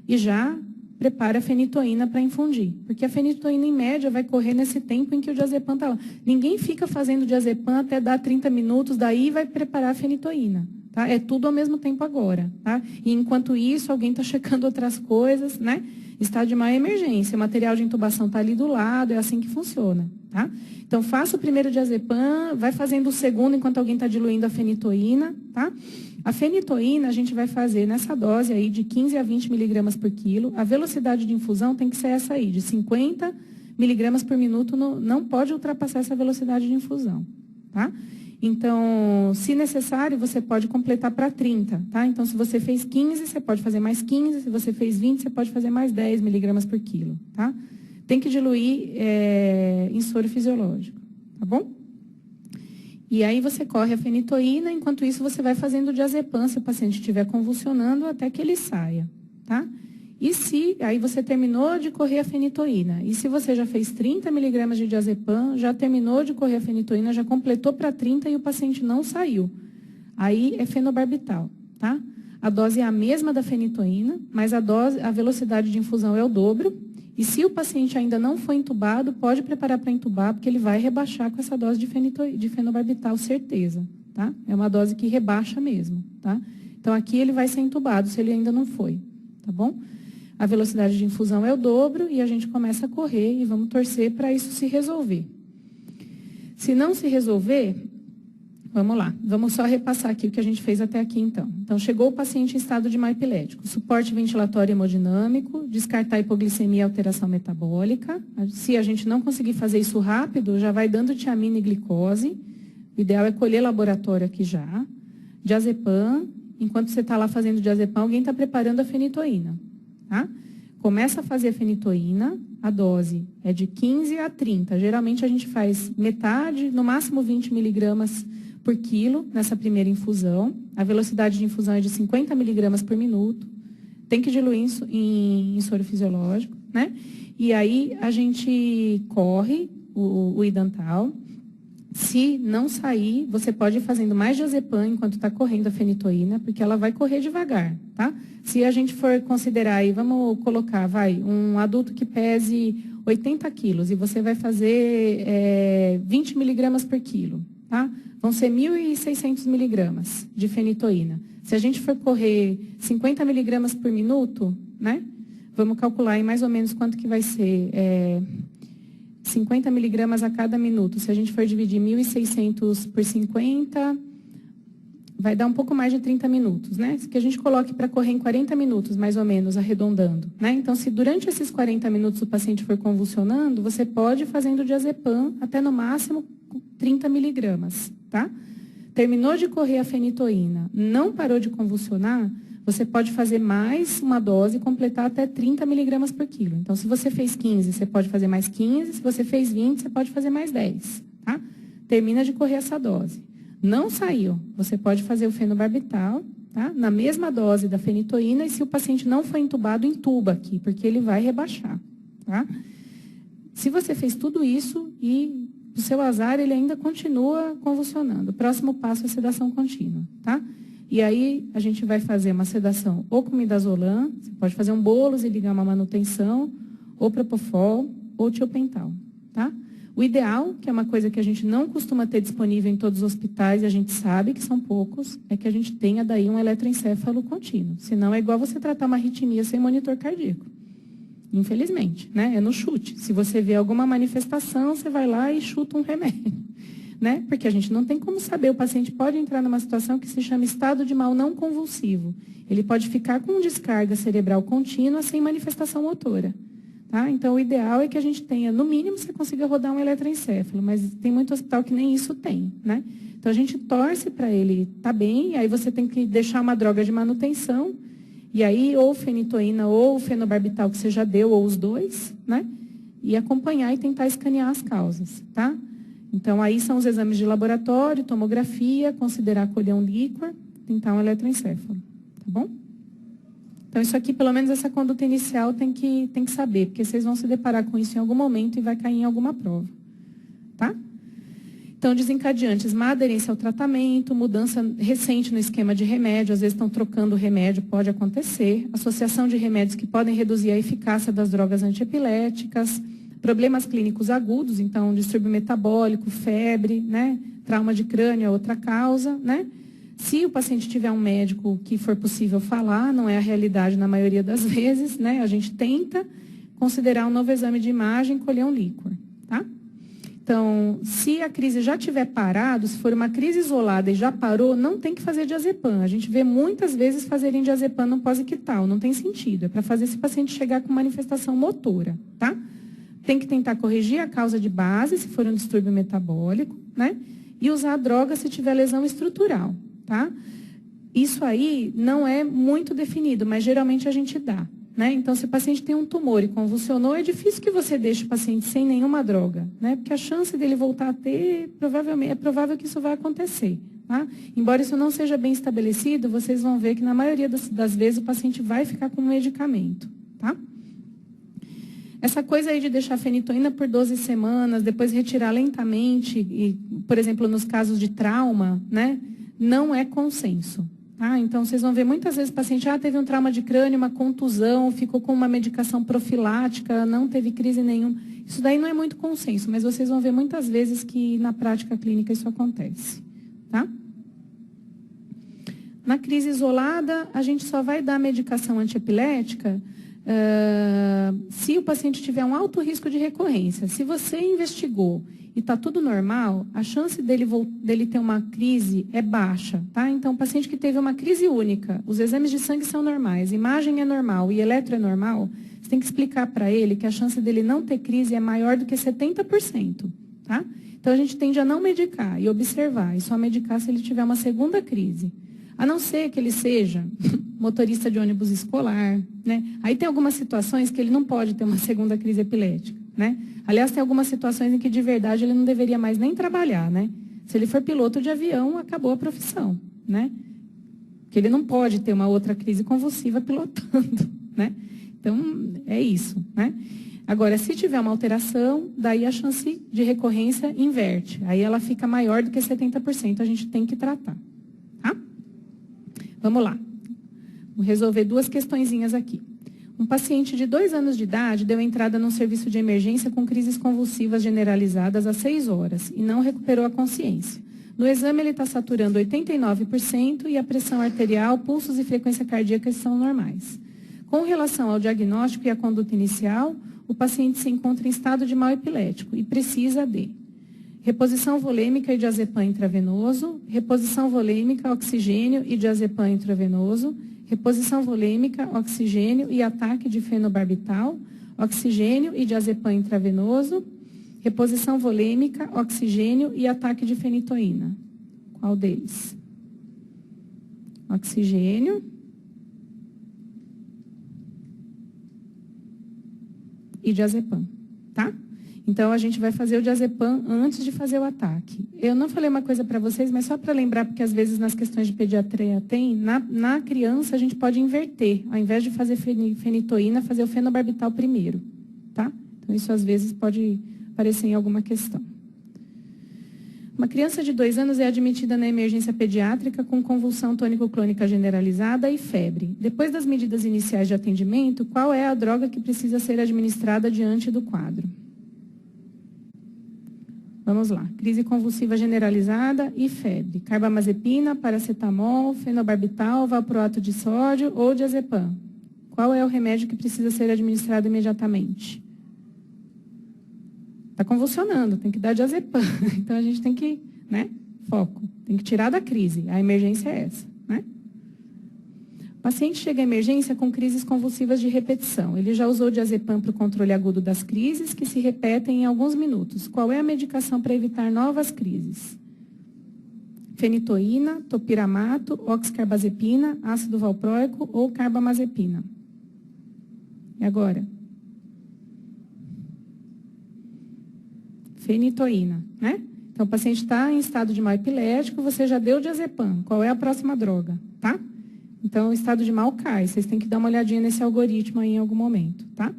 e já prepara a fenitoína para infundir. Porque a fenitoína, em média, vai correr nesse tempo em que o diazepam está lá. Ninguém fica fazendo diazepam até dar 30 minutos, daí vai preparar a fenitoína. Tá? É tudo ao mesmo tempo agora. Tá? E, enquanto isso, alguém está checando outras coisas, né? Estado de má emergência, o material de intubação está ali do lado, é assim que funciona. Tá? Então, faça o primeiro diazepam, vai fazendo o segundo enquanto alguém está diluindo a fenitoína. Tá? A fenitoína a gente vai fazer nessa dose aí de 15 a 20 miligramas por quilo. A velocidade de infusão tem que ser essa aí, de 50 miligramas por minuto, não pode ultrapassar essa velocidade de infusão. Tá? Então, se necessário, você pode completar para 30, tá? Então, se você fez 15, você pode fazer mais 15. Se você fez 20, você pode fazer mais 10 miligramas por quilo, tá? Tem que diluir em soro fisiológico, tá bom? E aí você corre a fenitoína, enquanto isso você vai fazendo o diazepam, se o paciente estiver convulsionando, até que ele saia, tá? E se, aí você terminou de correr a fenitoína, e se você já fez 30 miligramas de diazepam, já terminou de correr a fenitoína, já completou para 30 e o paciente não saiu. Aí é fenobarbital, tá? A dose é a mesma da fenitoína, mas a velocidade de infusão é o dobro. E se o paciente ainda não foi entubado, pode preparar para entubar, porque ele vai rebaixar com essa dose de fenobarbital, certeza, tá? É uma dose que rebaixa mesmo, tá? Então, aqui ele vai ser entubado, se ele ainda não foi, tá bom? A velocidade de infusão é o dobro e a gente começa a correr e vamos torcer para isso se resolver. Se não se resolver, vamos lá. Vamos só repassar aqui o que a gente fez até aqui, então. Então, chegou o paciente em estado de má epilético. Suporte ventilatório hemodinâmico, descartar hipoglicemia e alteração metabólica. Se a gente não conseguir fazer isso rápido, já vai dando tiamina e glicose. O ideal é colher laboratório aqui já. Diazepam. Enquanto você está lá fazendo diazepam, alguém está preparando a fenitoína. Tá? começa a fazer a fenitoína, a dose é de 15 a 30. Geralmente a gente faz metade, no máximo 20 miligramas por quilo nessa primeira infusão. A velocidade de infusão é de 50 miligramas por minuto. Tem que diluir em soro fisiológico, né? E aí a gente corre o Idantal. Se não sair, você pode ir fazendo mais diazepam enquanto está correndo a fenitoína, porque ela vai correr devagar, tá? Se a gente for considerar aí, vamos colocar, um adulto que pese 80 quilos e você vai fazer 20 miligramas por quilo, tá? Vão ser 1.600 miligramas de fenitoína. Se a gente for correr 50 miligramas por minuto, né? Vamos calcular aí mais ou menos quanto que vai ser 50 miligramas a cada minuto. Se a gente for dividir 1.600 por 50, vai dar um pouco mais de 30 minutos, né? Que a gente coloque para correr em 40 minutos, mais ou menos, arredondando, né? Então, se durante esses 40 minutos o paciente for convulsionando, você pode ir fazendo diazepam até no máximo 30 miligramas, tá? Terminou de correr a fenitoína, não parou de convulsionar, você pode fazer mais uma dose e completar até 30 miligramas por quilo. Então, se você fez 15, você pode fazer mais 15. Se você fez 20, você pode fazer mais 10. Tá? Termina de correr essa dose. Não saiu, você pode fazer o fenobarbital, tá? Na mesma dose da fenitoína, e se o paciente não foi entubado, entuba aqui, porque ele vai rebaixar. Tá? Se você fez tudo isso e o seu azar, ele ainda continua convulsionando. O próximo passo é sedação contínua. Tá? E aí, a gente vai fazer uma sedação ou com midazolam, você pode fazer um bolos e ligar uma manutenção, ou propofol, ou tiopental, tá? O ideal, que é uma coisa que a gente não costuma ter disponível em todos os hospitais, e a gente sabe que são poucos, é que a gente tenha daí um eletroencéfalo contínuo. Senão é igual você tratar uma arritmia sem monitor cardíaco. Infelizmente, né? É no chute. Se você vê alguma manifestação, você vai lá e chuta um remédio. Né? Porque a gente não tem como saber, o paciente pode entrar numa situação que se chama estado de mal não convulsivo. Ele pode ficar com descarga cerebral contínua sem manifestação motora. Tá? Então, o ideal é que a gente tenha, no mínimo, você consiga rodar um eletroencéfalo, mas tem muito hospital que nem isso tem. Né? Então, a gente torce para ele estar bem, e aí você tem que deixar uma droga de manutenção, e aí ou fenitoína ou fenobarbital que você já deu, ou os dois, né? E acompanhar e tentar escanear as causas. Tá? Então, aí são os exames de laboratório, tomografia, considerar colher um líquor, tentar um eletroencéfalo, tá bom? Então, isso aqui, pelo menos essa conduta inicial tem que saber, porque vocês vão se deparar com isso em algum momento e vai cair em alguma prova, tá? Então, desencadeantes, má aderência ao tratamento, mudança recente no esquema de remédio, às vezes estão trocando o remédio, pode acontecer, associação de remédios que podem reduzir a eficácia das drogas antiepiléticas, problemas clínicos agudos, então distúrbio metabólico, febre, né? Trauma de crânio é outra causa, né? Se o paciente tiver um médico que for possível falar, não é a realidade na maioria das vezes, né? A gente tenta considerar um novo exame de imagem e colher um líquor, tá? Então, se a crise já tiver parado, se for uma crise isolada e já parou, não tem que fazer diazepam. A gente vê muitas vezes fazerem diazepam no pós-ictal, não tem sentido. É para fazer esse paciente chegar com manifestação motora, tá? Tem que tentar corrigir a causa de base, se for um distúrbio metabólico, né? E usar a droga se tiver lesão estrutural, tá? Isso aí não é muito definido, mas geralmente a gente dá, né? Então, se o paciente tem um tumor e convulsionou, é difícil que você deixe o paciente sem nenhuma droga, né? Porque a chance dele voltar a ter, é provável que isso vai acontecer, tá? Embora isso não seja bem estabelecido, vocês vão ver que na maioria das vezes o paciente vai ficar com um medicamento, tá? Essa coisa aí de deixar a fenitoína por 12 semanas, depois retirar lentamente, e, por exemplo, nos casos de trauma, né, não é consenso. Tá? Então, vocês vão ver muitas vezes o paciente teve um trauma de crânio, uma contusão, ficou com uma medicação profilática, não teve crise nenhuma. Isso daí não é muito consenso, mas vocês vão ver muitas vezes que na prática clínica isso acontece. Tá? Na crise isolada, a gente só vai dar medicação antiepilética se o paciente tiver um alto risco de recorrência. Se você investigou e está tudo normal, a chance dele ter uma crise é baixa. Tá? Então, o paciente que teve uma crise única, os exames de sangue são normais, imagem é normal e eletro é normal, você tem que explicar para ele que a chance dele não ter crise é maior do que 70%. Tá? Então, a gente tende a não medicar e observar, e só medicar se ele tiver uma segunda crise. A não ser que ele seja motorista de ônibus escolar, né? Aí tem algumas situações que ele não pode ter uma segunda crise epilética, né? Aliás, tem algumas situações em que, de verdade, ele não deveria mais nem trabalhar, né? Se ele for piloto de avião, acabou a profissão, né? Que ele não pode ter uma outra crise convulsiva pilotando, né? Então, é isso, né? Agora, se tiver uma alteração, daí a chance de recorrência inverte. Aí ela fica maior do que 70%, a gente tem que tratar, tá? Vamos lá. Vou resolver duas questõezinhas aqui. Um paciente de 2 anos de idade deu entrada num serviço de emergência com crises convulsivas generalizadas às 6 horas e não recuperou a consciência. No exame, ele está saturando 89% e a pressão arterial, pulsos e frequência cardíaca são normais. Com relação ao diagnóstico e à conduta inicial, o paciente se encontra em estado de mal epilético e precisa de reposição volêmica e diazepam intravenoso, reposição volêmica, oxigênio e diazepam intravenoso, reposição volêmica, oxigênio e ataque de fenobarbital, oxigênio e diazepam intravenoso, reposição volêmica, oxigênio e ataque de fenitoína. Qual deles? Oxigênio e diazepam, tá? Então, a gente vai fazer o diazepam antes de fazer o ataque. Eu não falei uma coisa para vocês, mas só para lembrar, porque às vezes nas questões de pediatria tem, na criança a gente pode inverter. Ao invés de fazer fenitoína, fazer o fenobarbital primeiro, tá? Então, isso às vezes pode aparecer em alguma questão. Uma criança de 2 anos é admitida na emergência pediátrica com convulsão tônico-clônica generalizada e febre. Depois das medidas iniciais de atendimento, qual é a droga que precisa ser administrada diante do quadro? Vamos lá. Crise convulsiva generalizada e febre. Carbamazepina, paracetamol, fenobarbital, valproato de sódio ou diazepam. Qual é o remédio que precisa ser administrado imediatamente? Está convulsionando, tem que dar diazepam. Então, a gente tem que, né, foco, tem que tirar da crise. A emergência é essa, né? O paciente chega à emergência com crises convulsivas de repetição. Ele já usou diazepam para o controle agudo das crises, que se repetem em alguns minutos. Qual é a medicação para evitar novas crises? Fenitoína, topiramato, oxcarbazepina, ácido valproico ou carbamazepina. E agora? Fenitoína, né? Então, o paciente está em estado de mal epilético, você já deu diazepam. Qual é a próxima droga, tá? Então, o estado de mal cai. Vocês têm que dar uma olhadinha nesse algoritmo aí em algum momento, tá?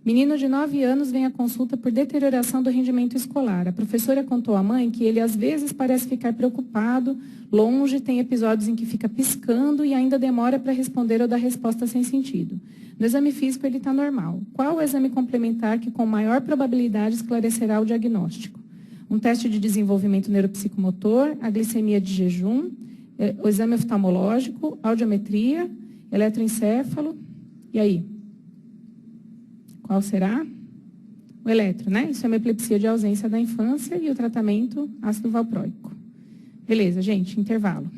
Menino de 9 anos vem à consulta por deterioração do rendimento escolar. A professora contou à mãe que ele, às vezes, parece ficar preocupado, longe, tem episódios em que fica piscando e ainda demora para responder ou dar resposta sem sentido. No exame físico, ele está normal. Qual o exame complementar que, com maior probabilidade, esclarecerá o diagnóstico? Um teste de desenvolvimento neuropsicomotor, a glicemia de jejum, o exame oftalmológico, audiometria, eletroencefalo. E aí? Qual será? O eletro, né? Isso é uma epilepsia de ausência da infância e o tratamento ácido valproico. Beleza, gente, intervalo.